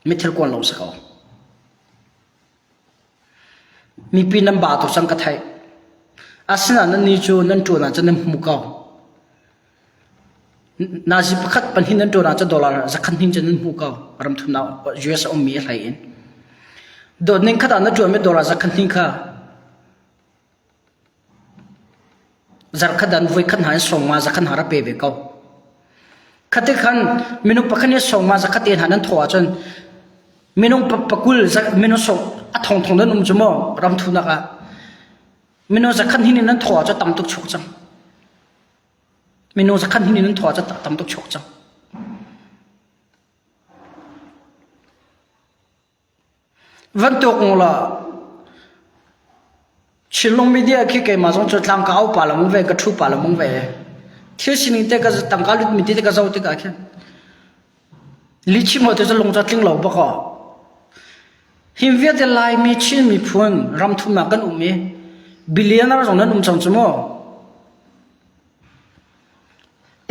ไม่เทลกวนเราสักเอามีปีนันบาตุสังกัดไทยอาศัยนั้นนี่จูนั่นจูนั่นจะนั่นมุกเอานาจิปขัดปัญหานั้นตัวนั้นจะดอลลาร์จะขันหินจะนั่นมุกเอารำทุนเอา US อมีอะไรเองโดนนิ่งขัดอันนั้นจวนไม่ดอลลาร์จะขันหินค่ะจะขัดอันไว้ขันหายส่งมาจะขันหารับเบเก้าขัดที่ขันมินุปขันนี้ส่งมาจะขัดเองหันนั้นถั่วจนมินุปกุลจะมินุส่งอัฐงนั้นจมูกรำทุนนะคะมินุจะขันหินนั้นถั่วจะตั้มตุกชกจังเมนูสักขั้นที่นี่นั้นถอดจะทำตุกฉกจังวันตัวงละชิลลงมีเดียคิดเกี่ยมาจงจุดลังก้าวป่าละมึงเวกระทูป่าละมึงเวเที่ยวสินิเตก็จะตั้งก้าวลุดมีเดียก็จะเอาติกาแค่ลิชิมอเตจะลงจะทิ้งเหล่าบ่ก็หิมเวียดลายมีชินมีพูนรำทุนมากันมีบิลเลียนอะไรตรงนั้นจังจมูก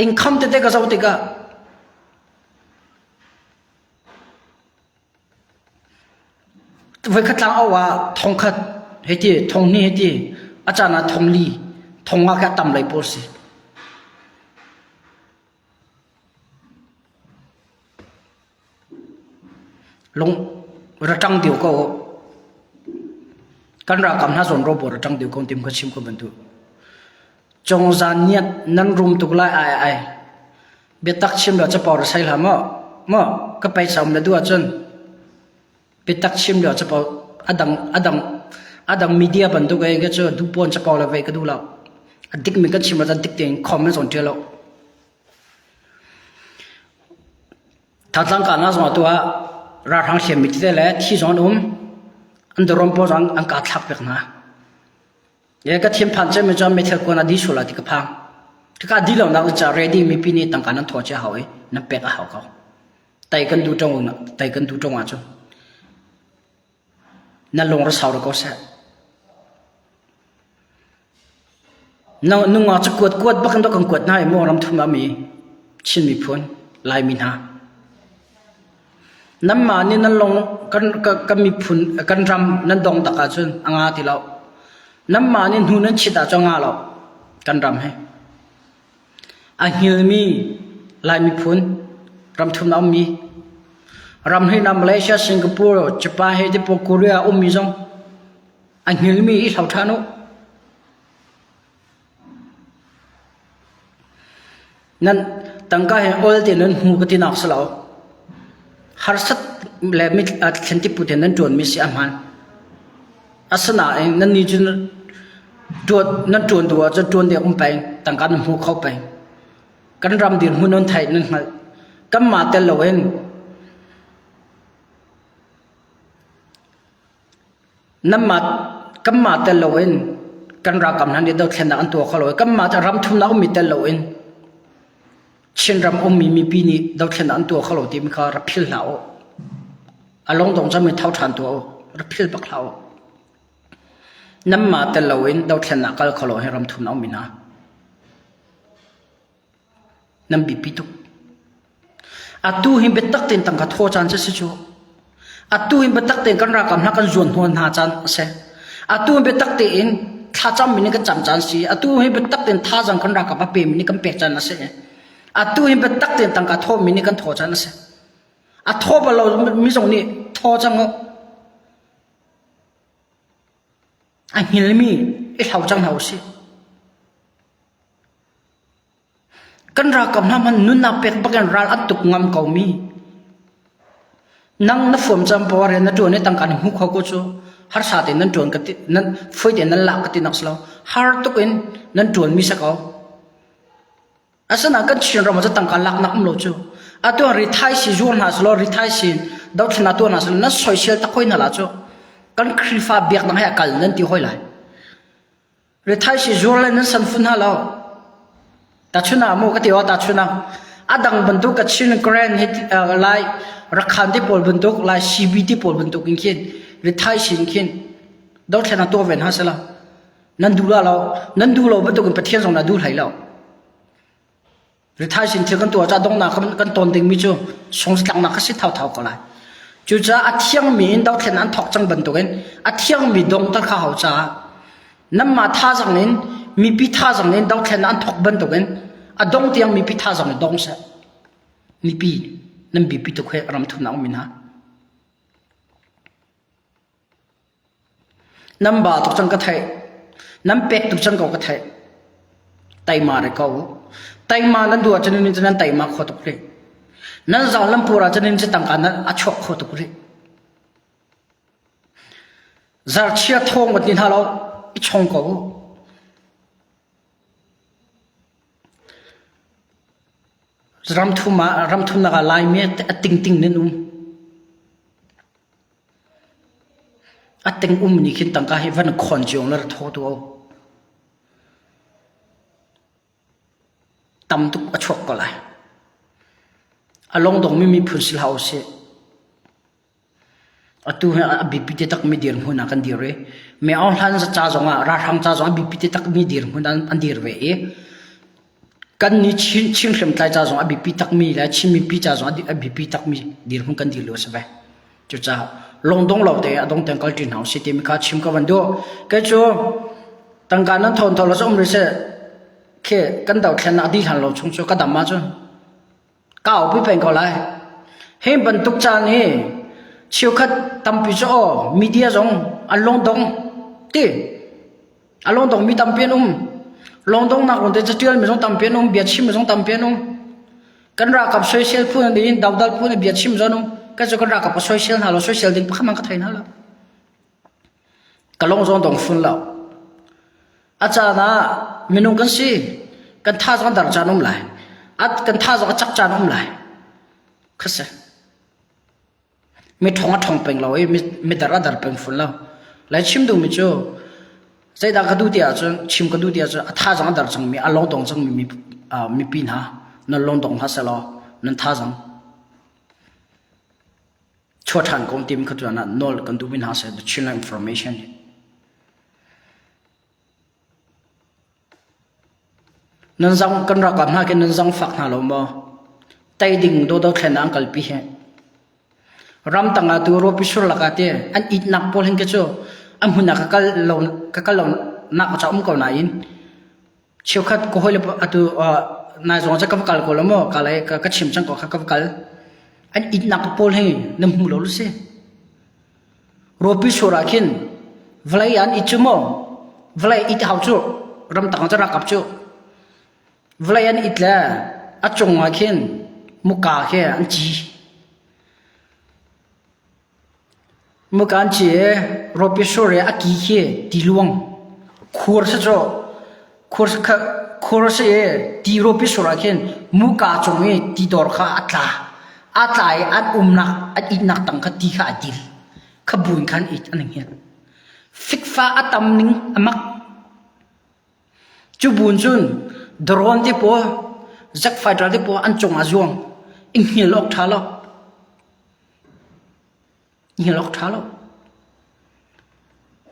income เด็กก็จะเอาติกาเวกตั้งเอาว่าทองขัดเฮตีทองนี่เฮตีอาจารย์ทองลีทองอาแค่ต่ำเลยปุ๊สิลงระจังเดียวก็กันรักกันหาส่วนรบระจังเดียวก็ทีมก็ชิมก็บรรทุกจงจานเนี่ยนั่นรุมตุกไล่ไอเบียตักชิมเดี๋ยวจะปอร์ใช่หรือมั้งก็ไปสามเดือนจนเบียตักชิมเดี๋ยวจะปออดังมีเดียบันทุกเองก็จะดูปนจะปอร์เลยก็ดูแล้วดิกมันก็ชิมแล้วจะดิกเองคอมเมนต์ส่วนเดียวแล้วถ้าตั้งการน่าสนตัวราทางเขียนมิตรได้แล้วที่สอนอันเดอร์รอมโพสังอันกัดทับไปนะยังก็ทีมพันธุ์ไม่จำไม่เท่ากันอดีตสุดละที่กับพังที่ก็ดีแล้วนะจะ ready มีปีนี้ตั้งการนั้นถอดเจ้าหอยนั่นเป็ดก็หาวเขาแต่กันดูตรงนั้นแต่กันดูตรงอ่ะจ้ะนั่นลงรัศดรก็เสร็จนุ่งอาจจะกวดบักกันต้องกวดน่าไอ้โมรำทุ่มมีชินมีพ้นลายมีนาน้ำมานี่นั่นลงกันมีพ้นกันรำนั่นดองตะกาจนอ่างที่เราน้ำมันนี่หูนั้นชิดาจังอาเรากันรำให้อันเฮลมีลายมีพุนรำทุ่มน้ำมีรำให้นำมาเลเซียสิงคโปร์ญี่ปุ่นให้ที่ปกเกาหลีมีจงอันเฮลมีอีสาวท่านุนั่นตั้งใจให้ออลเดนันหูกตินักสลาวฮาร์สัตเลมิดอัดเซนติพุเทนันจวนมิสอามันอาสนะนั่นนี่จนตัวนั่นจวนตัวจะจวนเดียวไปต่างกันหูเข้าไปกันรำเดียนหูนนไทยนั่นมากันมาแต่ละเว้นนั่นมากันมาแต่ละเว้นกันรักกันนั้นเดี๋ยวเขียนอันตัวเขาเลยกันมาจะรำทุ่มน้ำมีแต่ละเว้นเช่นรำมีปีนี้เดี๋ยวเขียนอันตัวเขาเลยที่มีเขารับพิลเหล่าอารมณ์ตรงจะมีเท่าทันตัวรับพิลปักเหล่าน้ำมาแต่ละเว้นเราเขียนนักก็เขาเลยให้รำทุนเอามินะน้ำบีปิตุอัตุหิมเบตักเต็นตั้งกัดโทจันเสียจูอัตุหิมเบตักเต็นกันรักกันนักกันจวนหัวหน้าจันเสียอัตุหิมเบตักเต็นท่าจำมินิกันจำจันสีอัตุหิมเบตักเต็นท่าจังกันรักกับเปมินิกันเปจันนะเสียอัตุหิมเบตักเต็นตั้งกัดโทมินิกันโทจันนะเสียอัทโทบเรามีตรงนี้โทจังอันนี้มีไอ้เท่าจังเท่าสิกันรักกับน้ำมันนุ่นนับเป็ดบักกันรักอัดตุกงามเก่ามีนั่งนับฝนจำปวารีนั่นจวนในต่างกันหุกเขาก็จูฮาร์สาตินั่นจวนกันตินั่นฟื้นนั่นหลักกันตินักสลาวฮาร์ตุกินนั่นจวนมีสักเอาอาศัยนักกันเชื่อเรามันจะต่างกันหลักนักมโลจูอาตัวริทายสิจวนหาสลาวริทายสิดาวชนะตัวนักสลาวนั่นสวยเชียร์ตะคุยนั่นละจูกันคริฟ้าเบียกนั่งให้กันนั่นที่ห้อยไหลเรื่องไทยสิจวนเลยนั่นสันฟุนฮาเรา ta chuna mo ka tiwa ta chuna adang banduk ka chin grand hit lai rakhan ti pol banduk lai cbt pol banduk in khin rithai sin khin do thena to ven ha sala nan du lo banduk in pathian song na du lai lo rithai sin thil kan to cha dong na kan ton ding mi chu song tlang na ka si thau thau ka lai chu cha a thiang mi in do thena an thok chang banduk en a thiang mi dong ta kha hau cha nam ma tha jang nin mi pi tha jang nin do thena an thok banduk en a dong tiang mi pi tha jang dong sa mi pi nam bi pi to khe ram thu na min ha nam ba to chang ka thai nam pek to chang ka thai tai ma re ko tai ma nan du chan nin chan tai ma kho to kre nan za lam pura chan nin che tang ka na a chok kho to kre zar chia thong wat nin ha lo i chong ko ram thu na ga lai me ting ting nen ateng ni khin tang ka he van khon jong la tho to tam tu a chok ko lai along dong mi phun sil house se atu ha bp te tak mi dir huna kan dir re me on han sa cha zonga ra thang cha zonga bp te tak mi dir huna an dir ve e kan ni chin hlem tlai cha zonga bp tak mi la chin mi pi cha zonga bp tak mi dir hun kan dir lo sa ba chu cha long dong lo te adong teng kal tin house se te mi kha chim ka ban do ka chu tang kan nan thon thol lo som ri se khe kan dau thlen na di han lo chung chu ka dam ma chu ka pi pen ko lai he ban tuk cha ni chiu khat tam pi cho media jong along dong ti along dong mi tam pian long dong na kon te chatial mi jong tam pian biat chim jong tam pian kan ra kap social phun ni dau dal phun biat chim jong ka cho kan ra kap social ha lo social ding pa man ka thai na la ka long jong dong phun la acha na minung kan si kan tha jong dar cha nom lai at kan tha jong chak cha nom lai khase mi thong peng lo mi dar peng phun lo lai chim du mi cho sai da ka du dia chu chim ka du dia chu tha jang dar chang mi a long dong chang mi pin ha na long dong ha sa lo nan tha jang cho than kong tim ka tu na nol kan du bin ha sa the chin information nan jang kan ra ka na ke nan jang fak na lo mo tai ding do thlen ang kal pi he ram tanga tu ro pi sur laka te an it nak pol hin ke chu am huna ka kal lo na ka chom ko na in chiu khat ko hole atu na zong cha ka kal ko lo mo ka lai ka chim chang ko ka kal an it nak pol hin nam hu lo se ro pi sur akin vlai an it chu mo vlai it hau chu ram tanga cha ra kap chu vlai an it la a chong ma khin muka khe an chi mukan chi ropi sore aki he diluang khur sa cho khur se ti ropi sora khen muka chonge ti dor kha atlai at umnak at inak tang kha ti kha dil khabun khan it aning hian fikfa atam ning amak chu bun chun drone te po zak fighter te po an chong azuang ing hi lok thalo lok thalo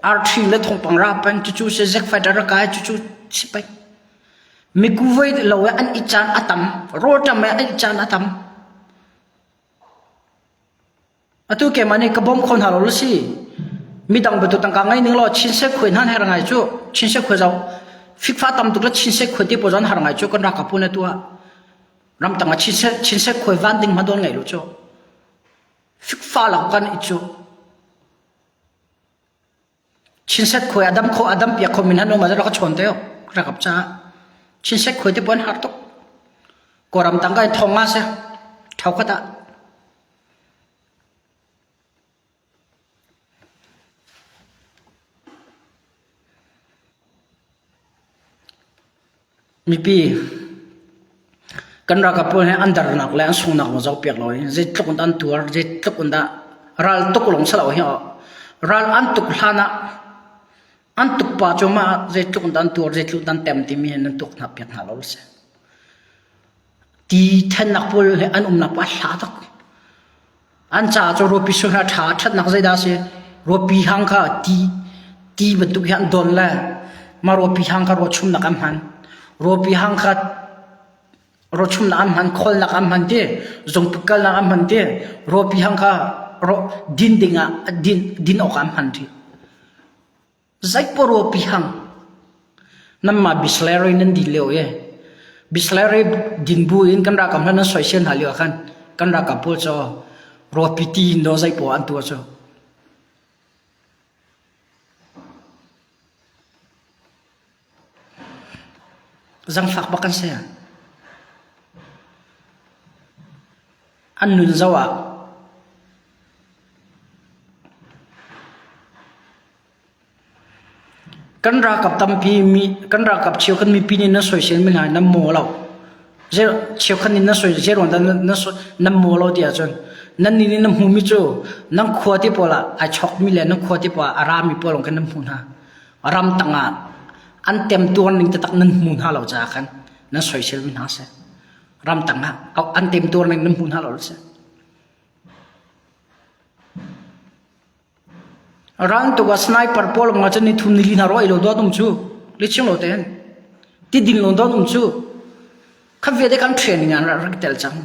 R3 le thong pang ra pen chu se zek fighter ra kai chu sipai mi kuwai lo an ichan atam ro ta me an ichan atam atu ke mani ka bom khon halo si mi dang betu tang ka ngai ning lo chin se khoi han her ngai chu chin se khoi jaw fik fa tam tu la chin se khoi ti po jan har ngai chu kan ra ka pune tua ram tang chin se khoi van ding ma don ngai lu chu fik fa la kan ichu chin set khoi adam pia kho min hanu ma ra ka chon te ra kap cha chin set khoi te pon har to koram tang kai thonga se thau khata mi pi kan ra ka pon he andar nak le an su nak mo zau pek lo je tlok dan tuar je tlok da ral tok long sa lo he ral an tuk hlana an tuk pa choma je tlok dan tuar je tlok dan tem ti mi nan tuk na pek na lo se ti then nak pol le an nak pa hla tak an cha cho ro pi su na tha that nak zai da se ro pi hang kha ti ban tu hian don la ma ro pi hang kha ro chum nak am han ro pi hang kha ro chum nak am han khol nak am han te zong pukal nak am han te ro pi hang kha ro din dinga din ok am han ti zai po ro pi hang nam ma bislary nan di leo ye bislary din bu in kan ra kam na soi sen ha leo khan kan ra ka po cho ro pi ti no zai po an tu cho zang phak bakan se an nun zawa kan ra kap tampi mi kan ra kap chiu kan mi pi ni na soi sen min ha nam mo lo je chiu kan ni na soi je ron da na so nam mo lo dia chon nan ni nam hu mi chu nam khwa ti pola a chok mi le nam khwa ti pa aram mi polong kan nam hu na aram tanga an tem tuan ning tak nan mun ha lo cha kan na soi sen min ha se ram tanga au an tem tuan ning nam mun ha lo se ran to ga sniper pol ma chani thum ni lina ro ilo do dum chu le chim lo ten ti ding lo do dum chu kha ve de kan training an ra tel chang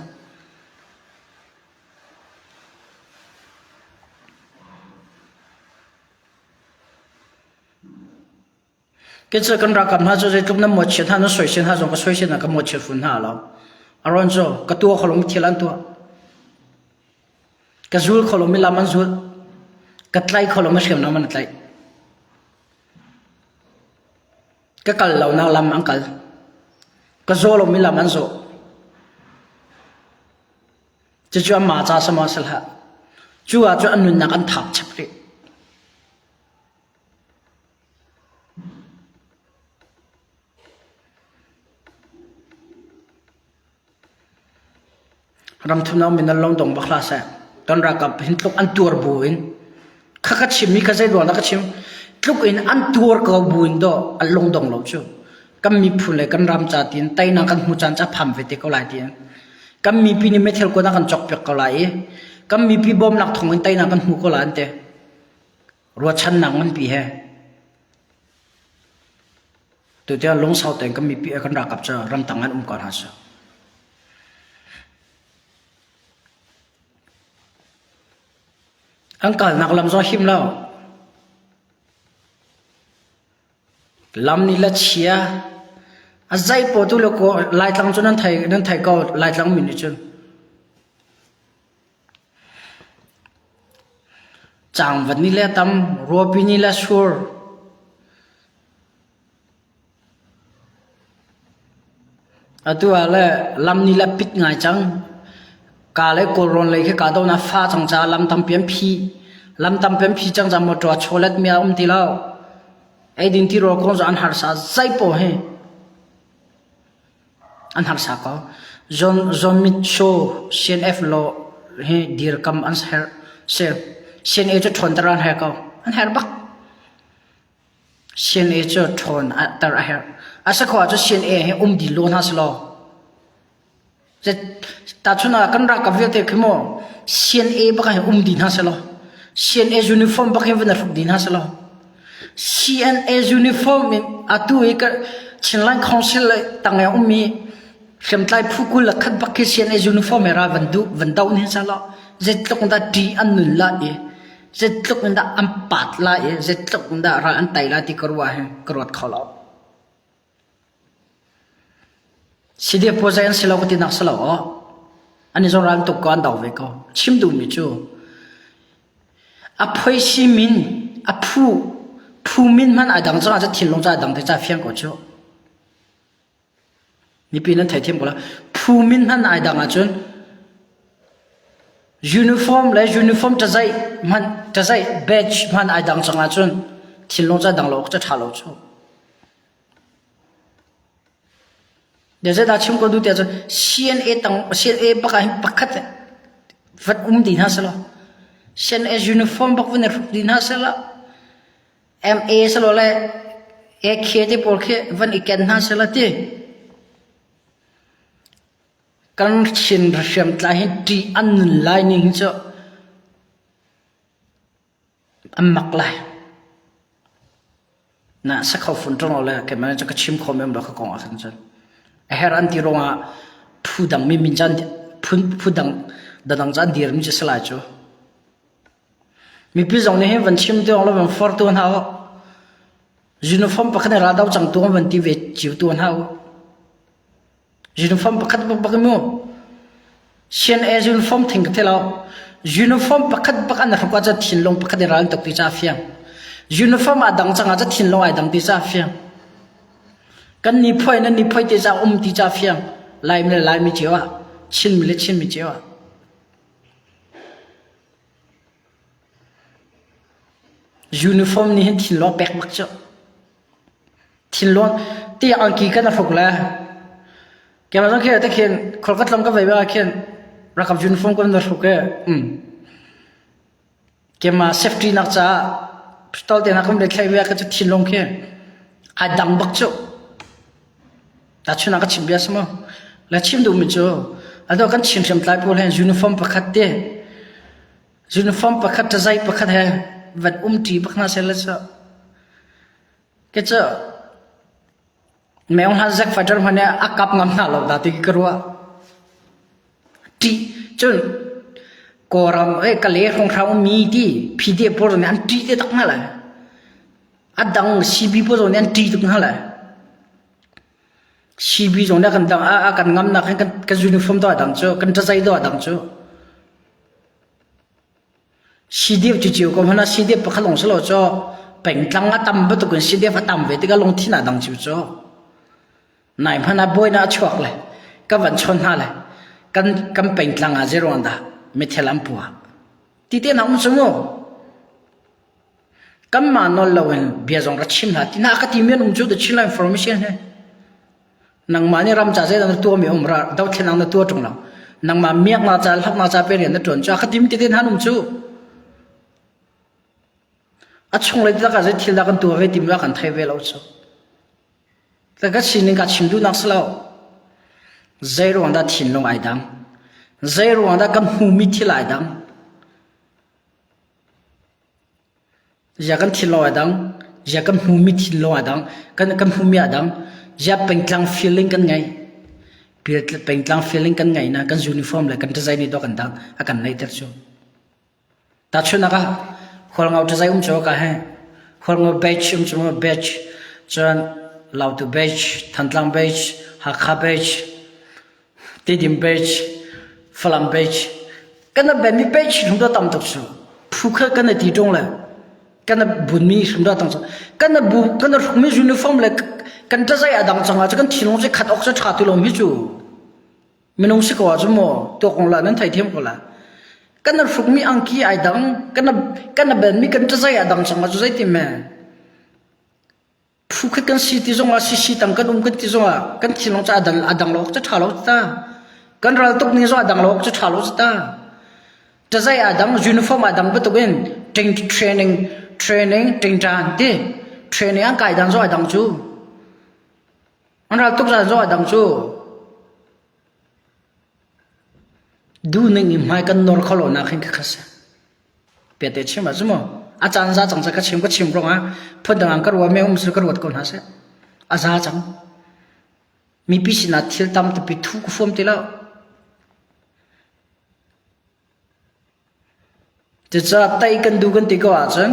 ke cha kan ra kam ha cho je tum na mo chen ha na soi sen ha jong ka soi sen na ka mo che fun ha lo aron cho ka tu kholom thilan tu ka zul kholom mi laman zul katlai kholom ma shem na man tlai ka kal lo na lam angkal ka zolo mi lam an zo chu ma cha sama sal ha chu a chu anun na kan thap chap ri ram thuna min long dong ba khla sa ton ra kap hin tlok an tur buin kha chim mi kha zai do na kha chim tluk in an tur ka buin do al long dong lo chu kam mi phule kan ram cha tin tai na kan mu chan cha pham ve te ko lai tin kam mi pi ni methel ko na kan chok pek ko lai kam mi pi bom nak thong in tai na kan mu ko lan te ro chan nang man pi he tu te long sau te kam mi pi kan ra kap cha ram tangan kan ha sa angkal nak lam zo him lao lam ni la chia azai po tu lo ko lai tlang chu nan thai ko lai tlang min ni chun chang wat ni le tam ro pi ni la sur atu ale lam ni la pit ngai chang ka le ko ron le ka do na fa chang cha lam tam pian phi chang jam mo to cholet mi ti lao ai din ti ro ko an har sa zai po he an har sa ko zon mit show cnf lo he dir kam an her se cn e cho thon taran he ko an her bak cn e cho thon tar her asa ko cho cn e he di lo na slo je ta chuna kan ra ka ve te khmo cn e ba ka di na slo cn e uniform ba ka ve na fu di na slo CNA uniform in atu eka chinlan council tang ya ummi khamtlai phukul lakhat bakki CNA uniform era vandau ni sala zetlok da ti annul la e zetlok da ampat la e zetlok da ra an tai la ti karwa he karwat khala sidhe pozayan silo ko ti nak salo ani zo ran to kan daw ve ko chimdu mi chu aphoi si min aphu phu min man adang cha cha thil long cha dang te cha phiang ko chu ni pi nan thai them bola phu min man adang a chun uniform ta zai badge man adang changa chun thil long cha dang lo cha tha lo chu de za da chim ko du te cha CNA baka pakhat vat di na sala CNA uniform bak ven di na sala MA salo le ek khete por khe van iken na salati kan chin rem tla hin ti an lai ning cho amak lai na sa khau fun tong ole ke man cho ka chim khom em do ka kong asan chan her an ti ronga phudang mi min jan phudang dadang jan dir mi sala cho mi pi zong ne he van chim de ong lo van for tu na uniform pakhat ra daw chang tu van ti ve chiu tu na uniform pakhat bak mo sian e uniform thing ka thelo uniform pakhat bak an ra kwa cha thin long pakhat ral tok ti cha fiang uniform adang changa cha thin long ai dang ti cha fiang kan ni phoi ti cha ti cha fiang lai mi chewa chin mi chewa uniform ni hin thin lo pek bak cho thin lo ti ang ki kan phok la ke ma ke ta khen kolkat lam ka vai ba khen rakam uniform kon da phok ke ma safety nak cha pistol te nakum le khai ba ka thin long ke adang bak cho ta chuna ka chim bias mo la chim du mi cho ado kan chim chim tlai pol hen uniform pakhat te uniform pakhat ta zai pakhat hai vật ti bắc na sẽ là sao cái chỗ mèo han giặc phải trong hoàn này cặp ngắm nào lâu đã thì cái rùa ti chun koram ấy cái lẽ không tháo mi ti phi đi bộ rồi anh ti để tắc na lại adang cb bộ rồi anh ti tắc na lại cb rồi anh cần đăng cần ngắm na cái uniform đó đăng cho cần trái đó đăng cho CDF chỉ chịu còn hơn là CDF bắt lòng số cho bệnh tăng á tâm bắt tụi con CDF phát tâm về thì cái lòng thiên là đằng chịu cho này mà na bôi na chuộc lại cái vận chôn ha lại cái bệnh tăng à zero anda mới theo làm bùa thì tiền không sống đâu cái mà nó lâu hơn bây giờ nó chim là thì na cái tìm nhận được chim là information này nang mà này làm trả giá là tua miệng mà đâu thiên năng là tua trong lòng nang mà miệng là trả học là trả về liền nó chuẩn cho cái tìm tiền hắn không chịu chung lấy ra cái gì là cái tua về tìm ra cái thay về lâu cho, cái xin cái chim du nắc lâu, zero anh đã thiên long ai đăng, zero anh đã cầm hùm mít lại đăng, giờ cái thiên long ai đăng, giờ cầm hùm mít thiên long ai đăng, cái cầm hùm mít ai đăng, giờ beng tlang feeling cái ngay, biệt beng tlang feeling cái ngay na cái uniform là cái design này đó cái đăng, cái này thật chứ, ta chuyện nào cả khol ngau tazai cho ka he khol ngau batch cho batch chan lau tu batch thantlang batch hakha batch tidim batch falam batch kana ben mi batch hum da tam tok su phukha kana ti tong la kana bun mi hum da tam su kana mi uniform la kan tazai adang changa cha kan thilong se khat ok cha tha tu lo mi chu minong se ko chu mo to kong la nan thai them ko la kan ruk mi angki ai dang kan ben mi kan tazai adang sanga zai ti me phu kha kan si ti zonga si tang kan kan ti zonga kan thilong cha adang lok cha thalo ta kan ral tok ni zo adang lok cha thalo ta tazai adang uniform adang ba to gen training ting tan ti training ang kai dang zo adang chu an ral tok za zo adang chu du ninh mai kan nor khalo na khin khasa pete chima zumo a chan za chang ka chim ronga phadang ka ro me sul ka rot kon ha se a za chang mi pi sina thil tam te pi thu ku fom te la te cha tai kan du kan te ko a chan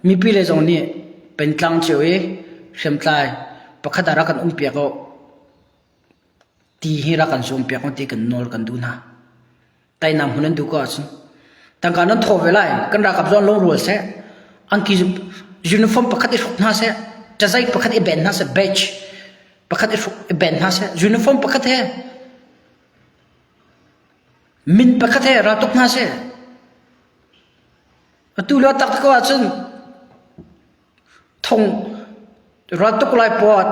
mi pi le jong ni pen tlang chewe sem tlai pakhat ara kan pe ko ti hi ra kan som pe ko ti kan nol kan du na tay nằm hunan du ko asin tang kan an tho velai kan ra kap zon long rol se an ki uniform pakhat e na se tazai pakhat e ben na se batch pakhat e ben na se uniform pakhat he min pakhat he ra tok na se tu lo tak ko asin thong ra tok lai pot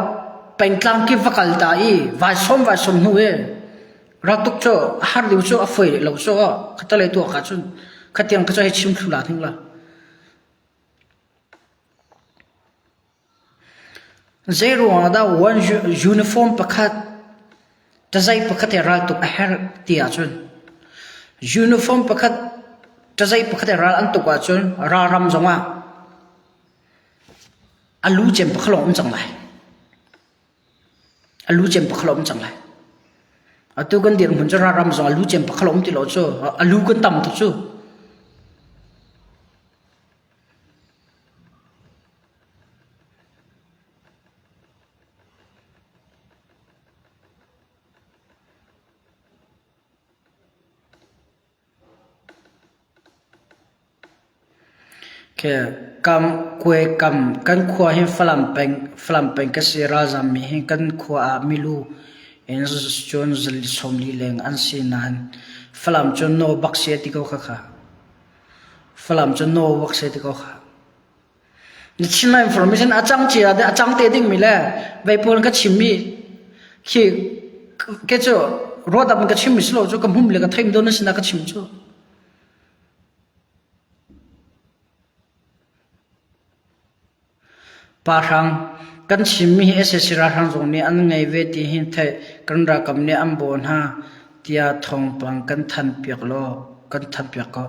pen tlang ki vakal ta i vai som nu e ratuk cho har liu cho afoi lo cho khata le to ka chun khatiang ka cho he chim thula thingla zero ada one uniform pakhat จะใจประคัตเรัลตุกเฮร์ตีอาจุนยูนิฟอร์มประคัตจะใจประคัตเรัลอันตุกอาจุนรารำจงว่าอลูเจมประคลอมจังไรอลูเจมประคลอมจังไรตัวกันเดียร์มันจะรารำจงอลูเจมประคลอมที่เราจูอลูกันต่ำทุกจูแค่กำคุยกำกันขวาให้ฝรั่งเป็นก็เสียราจามีให้กันขวามิลูเอ็นจนจะสมลีเลงอันสินานฝรั่งจนโนบักเสียติโกค่ะฝรั่งจนโนบักเสียติโกค่ะนี่ชิ้นละอินโฟร์เมชันอาจังจีอาจังเตดิ้งมิเล่ใบพูนก็ชิมมีที่แค่จะรอดมันก็ชิมมิสโลจะก็มุ่งเลยก็ทำโดนสินะก็ชิมจูปารังกันชิมมีเอเสสิรารังตรงนี้อันไงเวทีหินไทยกันรักำเนี่ยอันบนฮะที่อาทองปังกันทันเปียกโลกันทันเปียกก็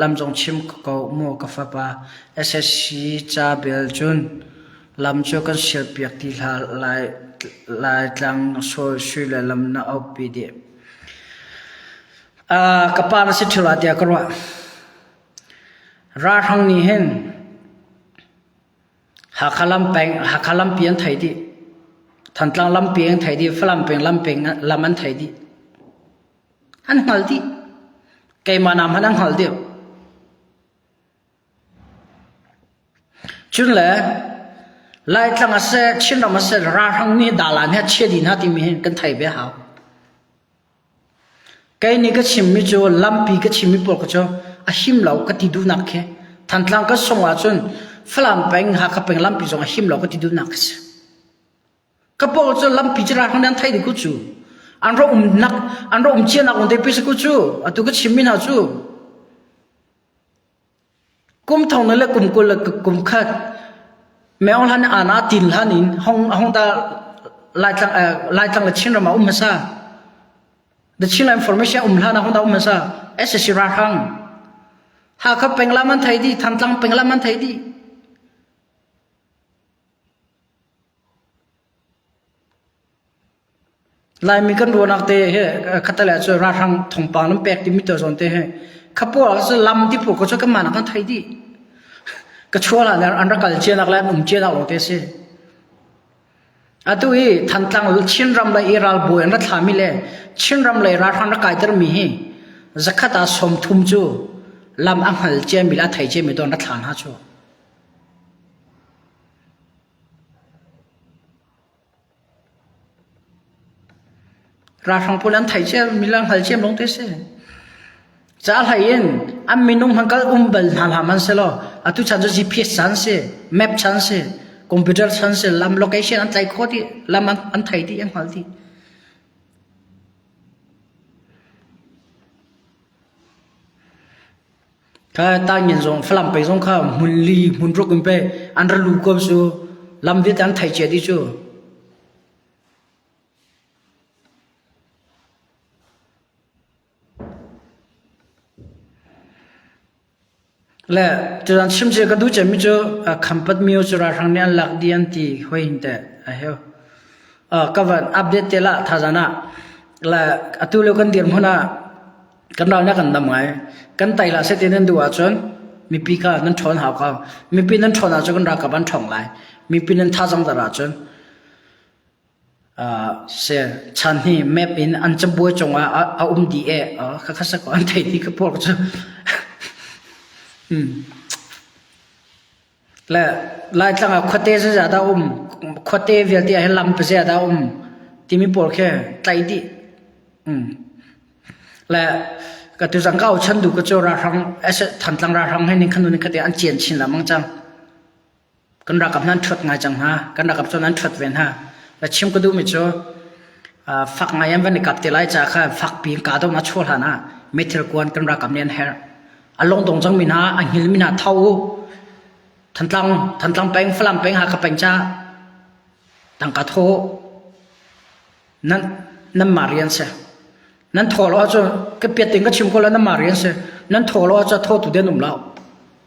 ลำจงชิมก็มัวกาแฟปาเอเสสิจ่าเบลจุนลำโจกันเสียเปียกที่ลายจังโซชุยเลยลำน่าเอาปีเดียกับปาสิทุลาเดียกว่ารารังนี้เห็นหากลำเพียงไทยดีทันตลังลำเพียงไทยดีฝรั่งเป็นลำเพียงลำมันไทยดีอันหัลดีแกมานำอันหัลดีจุนเลยไล่ตั้งอาเซ่ชินเรามาเซ่ราทังนี้ดาลานเนี่ยเชื่อดีนะที่มีเห็นกันไทยเบี้ยหาแกนี่ก็ชิมมิจูลำปีก็ชิมมิปลกจูอาหิมเราก็ติดูนักแค่ทันตลังก็ส่งว่าจุนฝรั่งเป็นหากเป็นลำปีจงหิมเราก็ติดดูนักสิก็บอกว่าลำปีจะรักนั้นไทยดีกูจูอันเรานักอันเราเชื่อนักคนเดียวไปสักกูจูอันตัวก็ชิมมินาจูกุมทองนั่นแหละกุมกุลกุมขัดแม้ว่าท่านอาณาตินท่านินห้องตาลายตั้งเลยชินเรามามาซาเดี๋ยวชินเราอินโฟร์เมชันท่านห้องตามาซาเอสสิราทังหากเป็นลำมันไทยดีทันตั้งเป็นลำมันไทยดีลายมีกันรัวนักเตะเฮ้ขัดแต่ละส่วนราทังทองปางน้ำแปกที่มิตรส่วนเตะเฮ้ขับพวกเราจะลำที่พวกเขาจะกันมานักไทยดีก็ชัวร์ละเนี่ยอันรักกันเชียนักแล้วเชียนักเราเตะเสียอะตัวนี้ทันตั้งชินรำเลยอีรัลบุยอันรัฐามิเลยชินรำเลยราทังรักไก่ตระมีเฮ้จะขัดตาสมทุมจูลำอังหัลเจมิลาไทยเจมิโดนรัฐานฮะจูราทังพูดนั้นไทยเชื่อมีลังไทยเชื่อมลงเตสจะอะไรยันอันมีนุ่งหังกัลเบลนาลามันเสลออะตุชันจะ GPS ชันเสแมปชันเสคอมพิวเตอร์ชันเสลำโลเคชั่นอันไทยโคดีลำอันไทยดียังหัลดีข้าตาเงินส่งฝรั่งไปส่งข้ามุนลีมุนรุกุมเปอันรัลูกอบสูลำเวทอันไทยเจดีจูและจะชิมเจก็ดูจะมีจูคำพัดมีอุจจาระทางนี้หลักดีอันที่ห้อยหินแต่เฮ้ก็วันอัปเดตเตล่าท่าจานะและตัวเลือกกันเดียร์มันนะกันเราเนี่ยกันดำไงกันไต่ละเสร็จนั้นดูอาจารย์มีปีกานั้นชนหาเขามีปีนั้นชนอาจารย์กันรักกับบันทองไหลมีปีนั้นท่าจังตระอาจารย์เสียฉันนี่แม่เป็นอันจำบัวจงว่าเอาดีข้าสักอันไทยที่เขาพูดจะและลายตั้งขวดเตะจะได้ขวดเตะเวลที่ให้ลำไปจะได้ที่มีปวดแค่ใจดีและก็ตัวสังเกตฉันดูก็จะราทังทันตั้งราทังให้ในขนมขวดอันเจียนชินละมั้งจังกันรักกับนั้นชดไงจังฮะกันรักกับตัวนั้นชดเว้นฮะและชิมก็ดูไม่จ้าฝักไงยังวันนี้กับเตลัยจ้าค่ะฝักปีนกาดมาช่วยหานะไม่เทรกวนกันรักกับเนียนเฮร์อารมณ์ตรงจังมินาอันหิลมินาเท่าทันตังแปงฝรั่งแปงหากระแปงจ้าตังกะโทนั้น นั่นมาเรียนเสนั่นถอดแล้วจะก็เปียติงก็ชิมก็แล้วนั่นมาเรียนเสนั่นถอดแล้วจะโทษตัวเด่นหนุ่มเรา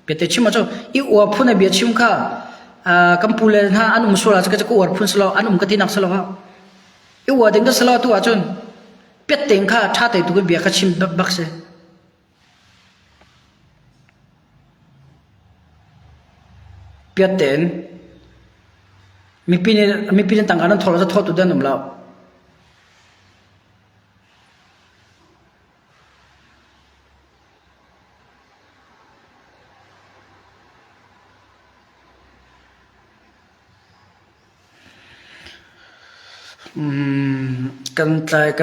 เปียติชิมมาจะอีอัวพูดในเบียชิมค่ะกัมพูเลยฮะอันอุ้มสุราจะก็อวดพูดสโลอันอุ้มก็ที่นักสโลฮะอีอัวติงก็สโลตัวจนเปียติงค่ะชาติตัวก็เบียก็ชิมบักเสเปียติงมีปีนต่างกันนั้นถอดแล้วจะโทษตัวเด่นหนุ่มเรากั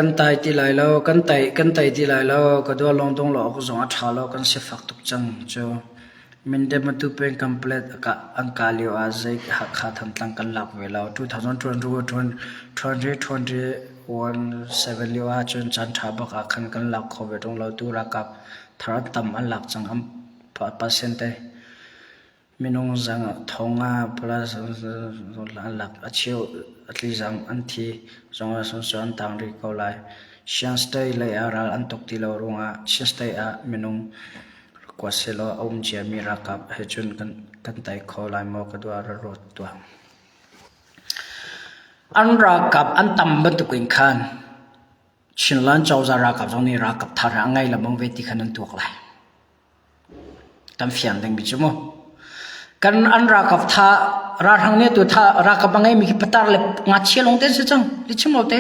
นไตที่ไหลแล้วกันไตที่ไหลแล้วก็ดูลงตรงหลอกก็ส่งอัฐาแล้วกันเสียฝักตุกจังจ้ะมันเดมันตุเป็น complete กับอังกาลิวอาเซกหักขาดทั้งกันหลักเวลา2021 ลิวอาจนจันทาบักขันกันหลักเขาไปตรงเราตัวรักกับทารัตตัมอันหลักจังอัน%มินงจังทองพลาสหลักอาชีวอัตลิจังอันที่จงส่วนต่างรีเขาไล่เชียงสเตย์เลยอารัลอันตกที่เราลงเชียงสเตย์มินงกว่าเสลออุ้มเจียมีรักกับเหตุกันไตเขาไล่มอกตัวรถตัวอันรักกับอันต่ำบรรทุกินขันชินลันเจ้าจะรักกับตรงนี้รักกับทาระไงละมองเวทีขันนั้นตัวอะไรตั้มเฟียนดังบิจุโมกันอันรักกับท่ารักทางนี้ตัวท่ารักกับไงมีพัตตาเล็บงัดเชี่ยลงเต้นสิจังลิชิมเอาเต้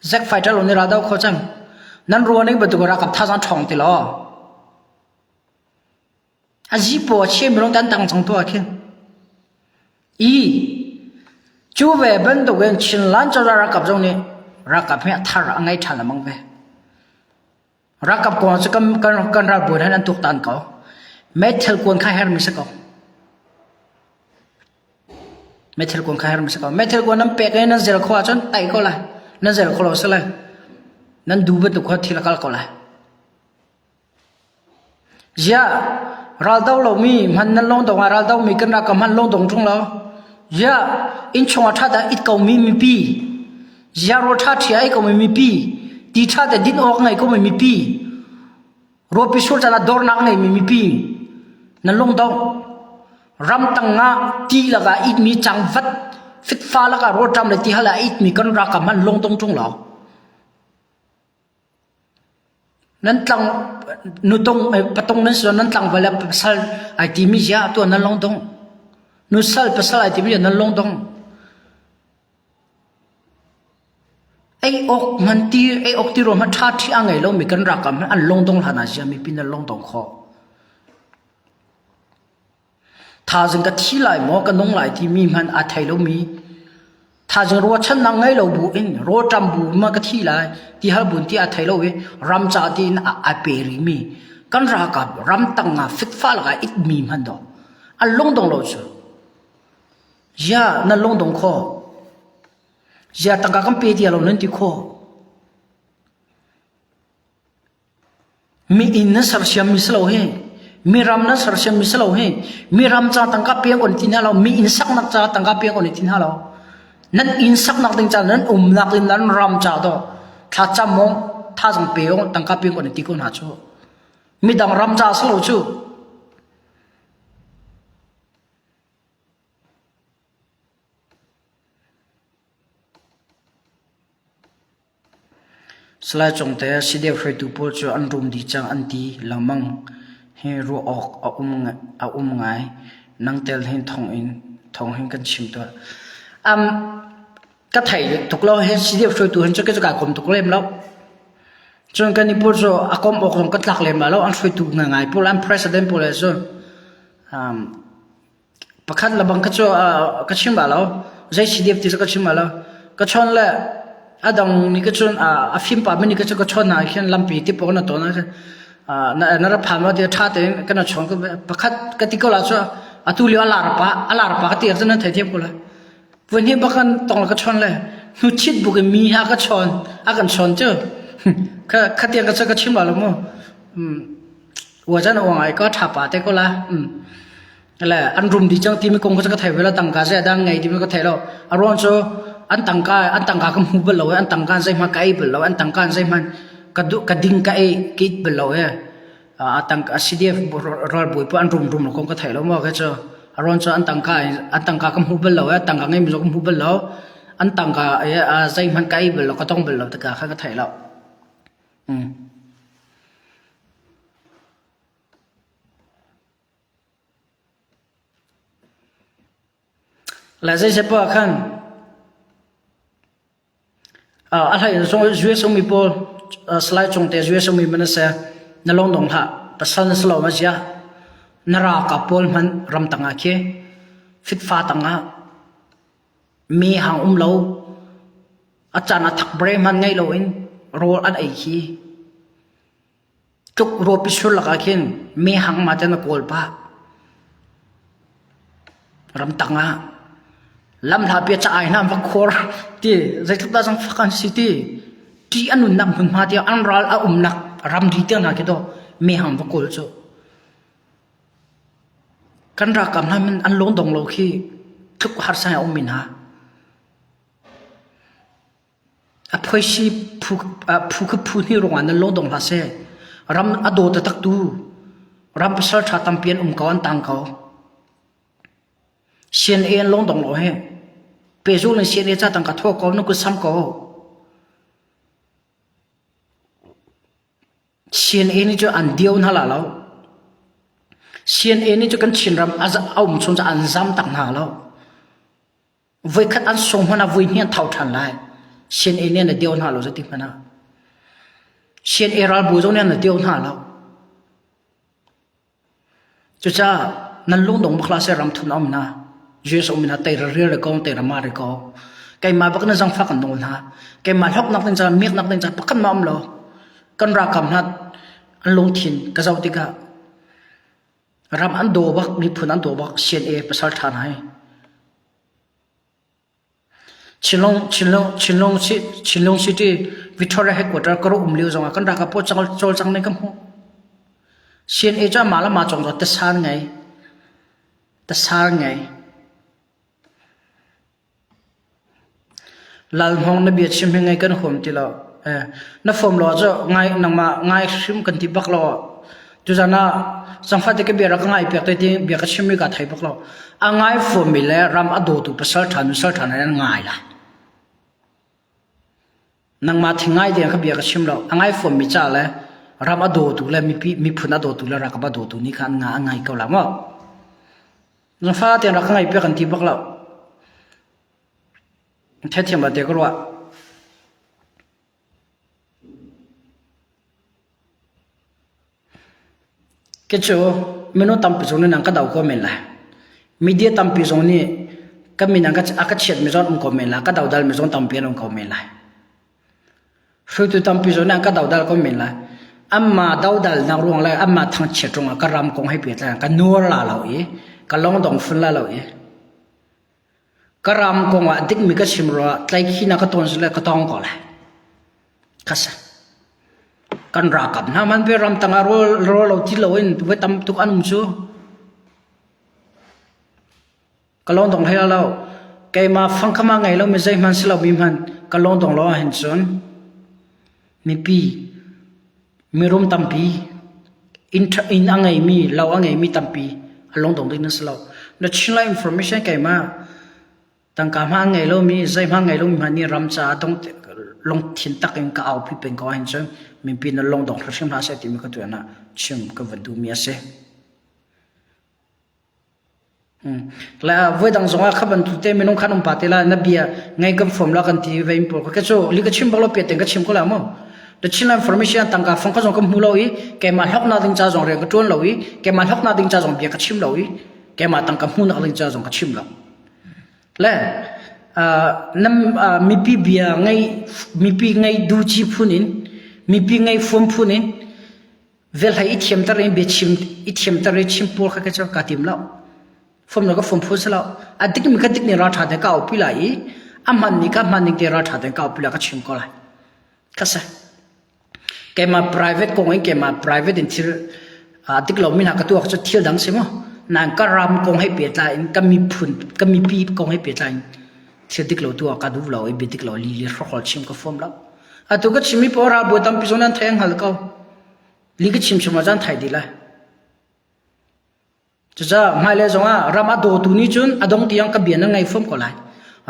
แจ็คไฟเตอร์ลงในราดาวเขาจังนั้นรัวนี่บรรทุกรักกับท่าจังช่องติลออาจีปวดเชี่ยไม่ลงดันตังจังตัวแค่จูเวบรรทุกเองชินลันจะรักกับตรงนี้รักกับเพื่อท่าระไงทันละมั้งเวรักกับก่อนจะกันรักบุญให้นั้นตุกตันเขาเมทัลกวนข้าเฮร์มิสก็เมทัลกวนข้าเฮร์มิสก็เมทัลกวนนั้นเป็กนั้นเจริญข้าจนไตก็เลยนั้นเจริญข้าเราสเลยนั้นดูเบ็ดตัวที่ละกัลก็เลยจ้าเราเดาเรามีมันนั่นลงตรงเราเดามีกันรักกับมันลงตรงตรงเราจ้าอินชงอัฐาแต่อิดเขามีปีจ้ารถทัดที่ไอ้เขามีปีดีทัดแต่ดินออกไงก็มีปีรถพิสูจน์จะดอร์นักไงมีปีนั่นลงตรงรำตั้งงาตีละก็อิดมีจังฟัดฟิตฟ้าละก็รถจำเลยที่ฮะละอิดมีกันรักกับมันลงตรงตรงเรานั่นตั้งนุตรงประตงนั้นส่วนนั้นตั้งเวลาพัสไอทีมีเจ้าตัวนั้นลงตรงนุสัลพัสไอทีมีเจ้านั้นลงตรงไออกมันตีไออกที่รวมมันชาติที่อ่างไงเรามีกันรักกับมันอันลงตรงขนาดเจ้ามีปีนั้นลงตรงคอถ้าจึงก็ที่ไหลหมอกันน้องไหลที่มีมันอาไทยเรามีถ้าจึงรัวฉันนั่งไงเราบุอินรัวจำบุมาก็ที่ไหลที่ฮาบุญที่อาไทยเราเวรำจ่าดินอาเปรีมีกันรักกับรำตั้งอาฟิกฟ้าละก็อิดมีมันดอกอันลงตรงเราจ้ะยานั่นลงตรงคอยาตั้งกันเปรียเรานั่นที่คอมีอินนั้นสักเสียมิสเราเฮมีรำนั้นสารเชื่อมิสลาเฮมีรำจ่าตั้งกับเพียงคนที่น่าเรามีอินสักนักจ่าตั้งกับเพียงคนที่น่าเรานั้นอินสักนักตั้งจ่านั้นนักดินนั้นรำจ่าตัวถ้าจำมองถ้าจังเพียงตั้งกับเพียงคนที่คนหาชูมีดังรำจ่าสโลชูสลายจงแต่สิเดียวเคยดูโพสต์อันรุมดีจังอันดีหลังมังให้รู้ออกเอาไงนั่งเตลเห็นทองเห็นกันชิมตัวก็ไทยถูกเราเห็นสิเดียวช่วยตัวเห็นจะก็จะกลายคนถูกเล่มแล้วจนกันนี่พูดว่าอากมออกตรงก็ตักเล่มแล้วอันช่วยตัวง่ายๆพูดอัน president พูดเลยส่วนประคัดระบังก็จะก็ชิมมาแล้วใจสิเดียวที่จะก็ชิมมาแล้วก็ชนเลยดังนี่ก็ชนฟิล์มป่ามันนี่ก็จะก็ชนนะแค่ลำปีที่ปกติตัวนั้นนั่นผ่านมาเดี๋ยวชาติกันนะชงก็ประคัดกติกาละชัวตุลีอาลาร์ปะก็ตีกันนั่นเทียบกันเลยวันนี้บักกันตรงละก็ชนเลยนุชิดบุกมีอาก็ชนกันชนเจ้าขัดเตียงก็จะก็ชิมมาแล้วมั้งว่าจะน่าว่าไงก็ทับปะแต่ก็ละอะไรอันรุมดีจังที่มีกงก็จะก็ถ่ายเวลาตั้งกาเสียดังไงที่มันก็ถ่ายแล้วอารมณ์ชัว an tangka kam hu belo an tangka zai ma kai belo an tangka zai man kading kai kit belo tangka CDF rol boy po an rum ko ka thai lo mo ka cho aron cho an tangka kam hu belo tangka ngai mi kam hu belo an tangka zai man kai belo ka tong belo ta ka thai lo là dây sẽ bỏ khăn anh hay dùng duy số mi bol slide trong thế duy số mi mình sẽ nó long đồng hạ ta sân slow mà chia nó ra cả bol mình ram tăng à kia fit pha tăng à mi hàng lâu à chả nó thắc bre mình ngay lâu in roll anh ấy khi chúc roll pisul là cái mi hàng mà tên là call pa ram tăng à lam la pia cha ai nam va khor ti zai thuk da jang fakan city ti anun nam hun ma ti an ral a nak ram di te na ke do me ham va kol cho kan ra kam na min an long dong lo khi thuk har sa min ha a phoi si phu ni rong an long dong la se ram a do ta tak tu ram pasal tha tam pian kawan tang ko xiên en long dong lo he pe zu lên xiên e cha tang ka tho ko no ku sam ko xiên en ni cho an dio na la lo xiên en ni cho kan chin ram az aum chon cha an zam tak na lo với khát ăn sông hoa na với nhiên thảo thản lại xiên en ni là dio na lo za ti mana xiên eral bu zo ne na dio na lo cho cha nan long dong khla se ram thun om na Jesus mina tay rare con tay ramare ko kay mabak na jang fakan dong na kay malhok nak din sa miak nak din sa pakan mam lo kan ra kam nat an long thin ka zaw tika ram an do bak ni phun an do bak sian e pasal than hai chinlong city Victoria headquarter karo umliu jong kan ra ka po chol chang nei kam ho sian e cha mala ma chong ta sar ngai lal hong na biat sim ngai kan khom ti lo na phom lo cho ngai nang ma ngai sim kan ti bak lo tu jana sangfa te ke bia ra ngai pek te ti bia ka sim mi ka thai bak lo a ngai phom mi le ram a do tu pasal than an ngai la nang ma thingai de ka bia ka sim lo a ngai phom mi cha le ram a do tu le mi phuna do tu le ra ka ba do tu ni khan nga ngai ka la mo sangfa te ra ngai pek kan ti bak lo thế thì mà để có loại cái chỗ mình nó tầm pi năng cái đầu của mình là media tầm pi này cái mình năng cái chuyện mình chọn của mình là cái đầu đal mình chọn tầm pi của mình là rồi từ tầm pi năng cái đầu đal của mình là amma đầu đal năng ruộng là amma thằng chết trong cái ram cũng hay biết là cái nuôi là lâu ý cái long đồng phun là lâu ý karam ko nga dik mi ka simro tlai khi na ka ton sile ka tong ko la kasa kan ra kap na man be ram tanga ro lo ti lo in we tam tuk anum chu kalong dong hela lo kai ma phang khama ngai lo mi zai man silo mi man kalong dong lo hen chon mi pi mi rom tam pi in angai mi lo angai mi tam pi along dong din silo na chila information kai ma tăng cả mang ngày lâu mi dây mang ngày lâu mi hani ram cha tông long thiên tắc em cả ao pi pen có anh chứ mình pin nó long đồng thật xem ha sẽ tìm cái tuổi nào chừng cái vấn đề mi sẽ là với đằng giống các bạn tụi em mình không khăn ông bà là nãy bia ngay cái form là cái gì về import cái chỗ lý cái chim bao lâu biết cái chim có làm không the chim information tăng cả phong cái giống cái mù lâu ý cái mà học nào định cha giống cái tuôn lâu ý cái mà học nào định cha giống bia cái chim lâu ý cái mà tăng cả mù nào định cha giống cái chim lâu lẽ năm mi pi bia ngay du chi phunin mi pi ngay phom phunin vel hai ithiam tar em be chim ithiam tar chim por kha ka cha ka tim lo phom lo ka phom phu sa lo adik mi ka dik ni ra tha de ka au pi lai amhan ni ka man ni de ra tha de ka au pi la ka chim ko lai ka sa ke ma private ko ngai ke ma private in thil adik lo min ha ka tu ka cha thil dang se mo nàng cái ram công hay biệt lại cái mi phun cái mi pi công hay biệt lại thil dik lo tu ka du lo e bitik lo li rokol chim ka form lo atu ka chimi pora bo tam pizonan theng hal ko li ka chim chuma jan thai dila cha mai le zonga rama do tu ni chun adong tiang ka bian ngai form ko lai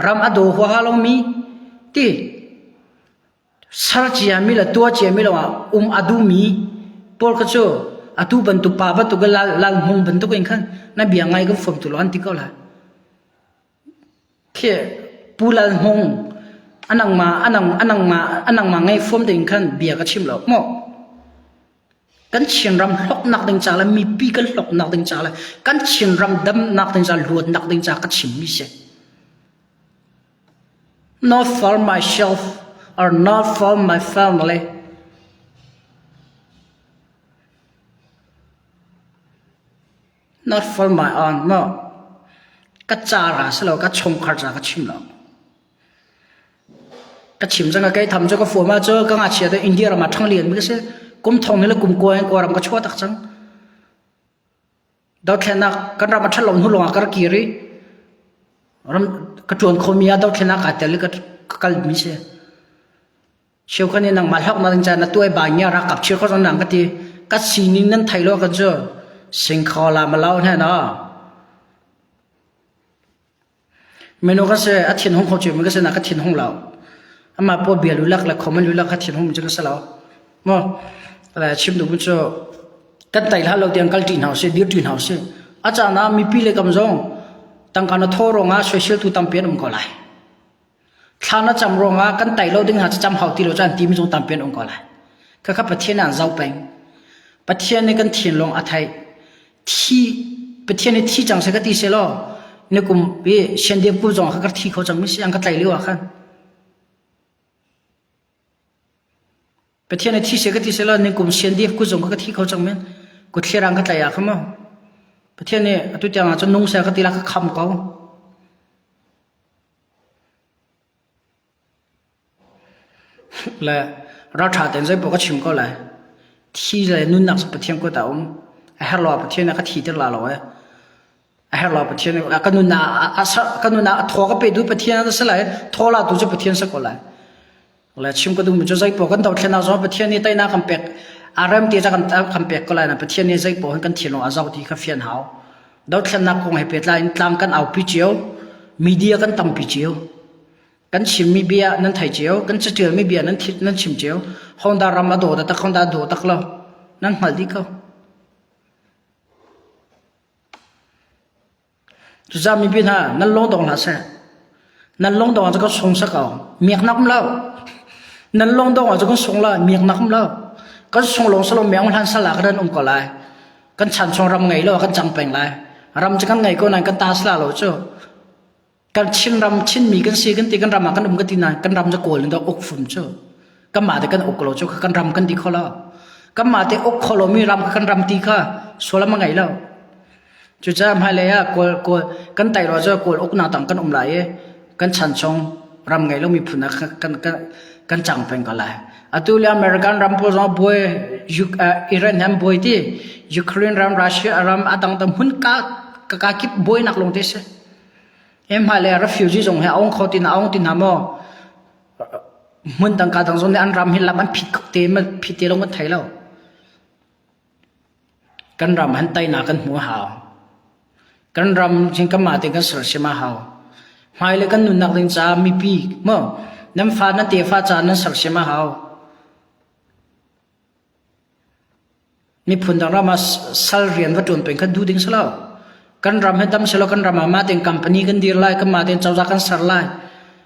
ram ado ho halong mi ti sar chia mi la tua chia mi la adu mi por ka cho atu ban tu pa ba tu ga lal hong ban tu ko khan na bia ngai ka form tu lo an ti ko la ke pulal hong anang ma ngai form de khan bia ka chim lo mo kan chin ram hlok nak ding cha la mi pi kan hlok nak ding cha la kan chin ram dam nak ding cha luat nak ding cha ka chim mi se not for myself or not for my family not for my own no ka cha ra se lo ka chong khar cha ka chim lo ka chim jang ka kai tham cho ka fo ma cho ka nga chia de india ra ma thang lien mi se kum thong ni la kum ko en ko ram ka chwa tak chang do thena kan ra ma thalom hu lo ka ki ri ram ka tuan khomia do thena ka tel ka kal mi se cheu kan nang mal hak na ding cha na tuai ba nya ra kap chi ko nang ka ti ka si ning nan thai lo ka cho sing khala ma lao na na meno ka se a thin hong kho chu mi ka se na ka thin hong lao ama po bia lu lak la khoman lu lak ka thin hong mi ka sa lao mo la chim du bu cho kan tai la lo tiang kal tin house dir tin house a cha na mi pi le kam jong tang kana thoro nga social tu tam pian ko lai thana cham ro nga kan tai lo ding ha cham hau ti lo chan ti mi jong tam pian ko lai ka kha pathian an zau peng pathian ne kan thin long a thai thi pathian ne thi chang se ka ti se lo ne kum be shen de pu jong ka thi kho chang mi siang ka tai li wa khan pathian ne thi se ka ti se lo ne kum shen de ku jong ka thi kho chang men ku thlerang ka tai ya khama pathian ne atu chang a chon nong sa ka ti la ka kham ko là ra thả tiền giấy bộ cái chim có lại thi là nun nặng bát thiên có tao hay lo bát thiên là cái thi được là rồi hay lo bát thiên là cái nun na thua cái bể đuôi bát thiên nó sẽ lại thua là đuôi cho bát thiên sẽ có lại là chim có đuôi mình cho giấy bộ cái đầu thiên nào rồi bát thiên này tay na cầm bẹt ram tia ra cầm bẹt có lại là bát thiên này giấy bộ cái thiên lo azau thì cái phiền hảo đầu thiên nào cũng hay bẹt lại làm cái áo pi chiếu media cái tầm pi chiếu kan chim mi bia nan thai cheo kan chatil mi bia nan chim cheo honda ram ado da ta honda do tak lo nan hal di ko tu za mi bin ha nan long dong la sa nan long dong ka song sa ka miak nak lo nan long dong ka song la miak nak lo kan song long sa lo meong han sa la ka dan ko lai kan chan song ram ngai lo kan chang peng lai ram cha kan ngai ko nan kan ta sla lo cho kan chin ram chin mi kan si kan ti kan ram kan kan ti na kan ram ja kol ndo ok fum cho kan ma de kan ok lo cho kan ram kan ti khola kan ma te ok kholo mi ram kan ram ti kha sola ma ngai lo chu cha mai le ya ko kan tai ro cho kol ok na tang kan lai e kan chan chong ram ngai lo mi phuna kan chang peng ka lai atulia american ram po zo boy iran ham boy ti ukraine ram russia ram atang tam hun ka kip boy nak long te se em hai le refugee jong he ong kho tin ong tin hamo mun tang ka tang zon an ram hin lam an phit te ma phit te long thai lo kan ram han tai na kan mu hao kan ram jing ka ma te kan sar se ma hao hai le kan nun nak ding cha mi pi mo nam fa na te fa cha na sar se ma hao mi phun dang ra ma sal rian wa tun pen kan du ding salo kan ram he dam selo kan ram ma ten company kan dir lai kan ma ten chawja kan sar lai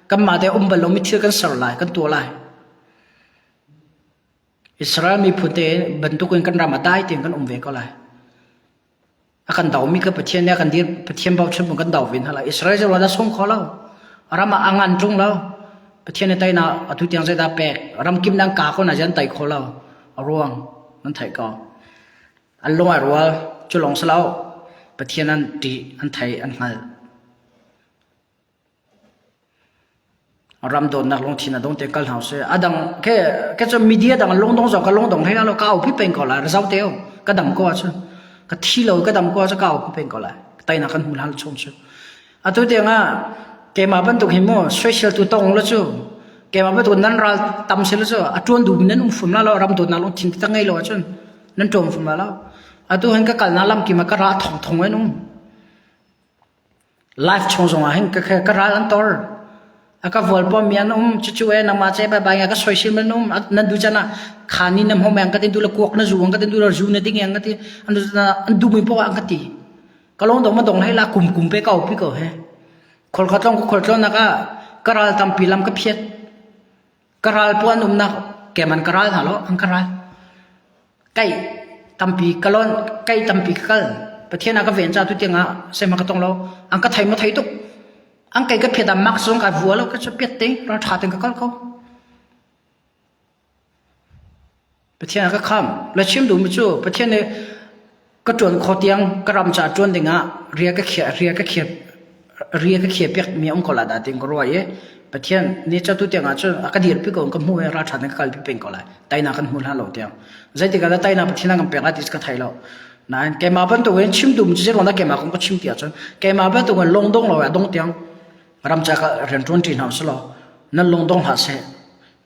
kan ma te balong mi thil kan sar lai kan tu lai israel mi phute bantu kan ram dai ten kan ve ko lai akan dau mi ka pathian ne kan dir pathian bau chun kan dau vin hala israel je wala song kholo ram angan tung lo pathian ne tai na atu tiang sai da pe ram kim nang ka ko na jan tai kholo arwang nan thai ko an long arwal chu long salo pathian an ti an thai an hal ram don nak long thina dong te kal house adang ke cho media dang long dong zo ka long dong thai lo ka au pi pen ko la zau teo ka dam ko chu ka thi lo ka dam ko cha ka au pi pen ko la tai na kan hul hal chong chu atu te nga เกมาบันตุกหิมโซเชียลตัวตรงแล้วจูเกมาบันตุกนั้นเราตำเสร็จแล้วจูจวนดูนั้นฝุ่นแล้วรำตัวนั้นลงทิ้งตั้งไงแล้วจนนั้นจมฝุ่นแล้วตัวเห็นก็กัลน่าลำกิมาก็ราทงไว้นุ่มไลฟ์ชงส่งมาเห็นก็ราลันตอร์ก็วอลปอมีนุ่มจู่ๆน้ำมาใจบางอย่างก็โซเชียลมันนุ่มนั่นดูจันนะขานี่น้ำหอมยังก็ติดดูละกวกนั่นจูงก็ติดดูละจูนั่นดิ้งยังก็ติดอันดูไม่พออันก็ติก็ลงตรงมาตรงให้ละกุมไปเก่าพี่ก็เฮ้คนเขาต้องคนเขานักก็ราลทำปีลำก็เพียดก็ราลปวนนุ่มนักแกมันก็ราลหาล้ออันก็ราลไก่ทำปีก็ล้นไก่ทำปีก็ประเทศนักก็เวียนจ้าทุกอย่างเสมาก็ต้องเราอันก็ไทยมาไทยตุกอันไก่ก็เพียดมักส่งกับวัวแล้วก็จะเพียดติ้งเราถ่ายถึงก็เขาประเทศนักก็ข้ามแล้วชิมดูมิจูประเทศนี้ก็จวนคอเตียงก็รำจ่าจวนดิ่งเรียก็เขียเปียกมีองค์กรละดาติงก็รวยประเทศนี้จะตัวเตียงจุนก็ดีร์พี่ก็องค์ก็มัวราชาเนี่ยก็กลายเป็นก็เลยไต่นักกันมัวหาเราเตียงใจที่ก็ได้ไต่นักประเทศนักกันเปียกอะไรที่ก็ไทยเรานั่นแกมาเป็นตัวเองชิมดูมิจูลงนักแกมาคงก็ชิมเตียจนแกมาเป็นตัวเองลงดงเราดงเตียงรำจ่าก็เรียนจวนจีนหาสโลนั่นลงดงหาเส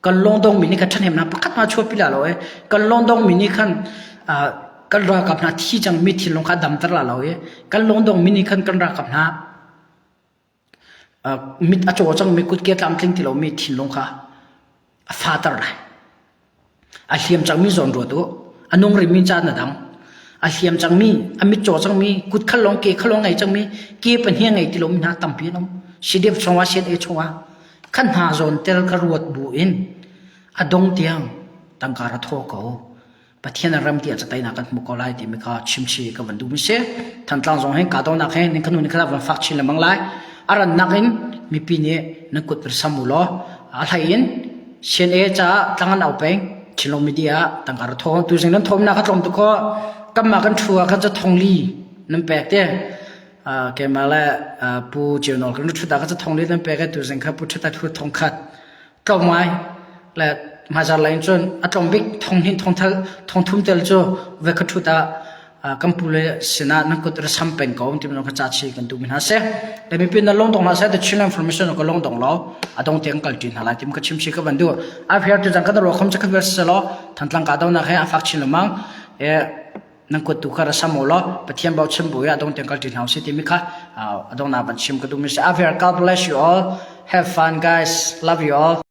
ก็ลงดงมินิกันฉันเห็นนะประกาศมาช่วยพี่ละเราก็ลงดงมินิกันกันรักกับนาที่จังมิถิ่นลงคาดำตระเรากันลงดงมินิกันกันรักกับนามิดอาจจะจังมิกุดเกียร์ตามทิ้งที่เรามิถิ่นลงคาฟาตระอาเทียมจังมิจอนรัวตัวอันนงริมิจานดังอาเทียมจังมิอามิจโจจังมิกุดขลงเกขลงไงจังมิเกี่ยเป็นเฮียไงที่เรามินาตั้มพีน้องสิเดียบชงว่าเสียดชงว่าขันหาจนเตลกรวดบูอินอดงเตียงตั้งการะโทเขาประเทศนั้นรำที่อาจจะไต่นักกันมุกอะไรที่มีข้าชิมชีกับวันดูมิเช่ทันตั้งสองให้กาโตนักให้ในขนมในขณะวันฟักชิลมังไลอารันนักอินมีปีนี้นักกุดประสมุลอะไรอินเช่นจะตั้งกันเอาไปชิลมีเดียตั้งการะโทตัวสิ่งนั้นทมนักขัดลมตุกก็มากันชัวเขาจะทงลีนั่นแปลกเด้แกมาแล้วปูเจียวนอลกันชุดตาก็จะทงลีนั่นแปลกตัวสิ่งเขาปูชุดตาทุกทงขัดก็ไม่และมาจากไหนจนอาจจะบิ๊กทงหินทงเทลทงทุ่มเทลจูเวกชุดตากัมพูเลสนานักกุตรสัมเป็นก้าวที่มันก็จัดชีกันดูมินาเซ่แต่มีเป็นนั่นลงตรงนั้นเซ่แต่ชิลอินโฟเมชันก็ลงตรงแล้วอาต้องเตียงกัลจินหาอะไรที่มันก็ชิมชีกันบันดูอาเพียร์จะจังกันตัวคมจะขึ้นเวสเซลทันหลังกาดาวนักให้อาฟักชิลมังนักกุตุคาราสมุลปะเทียมบ่าวชิมบุยอาต้องเตียงกัลจินหาสิที่มิค่ะอาต้องนับชิมกันดูมิเซ่อาเพียร์ God bless you all have fun guys love you all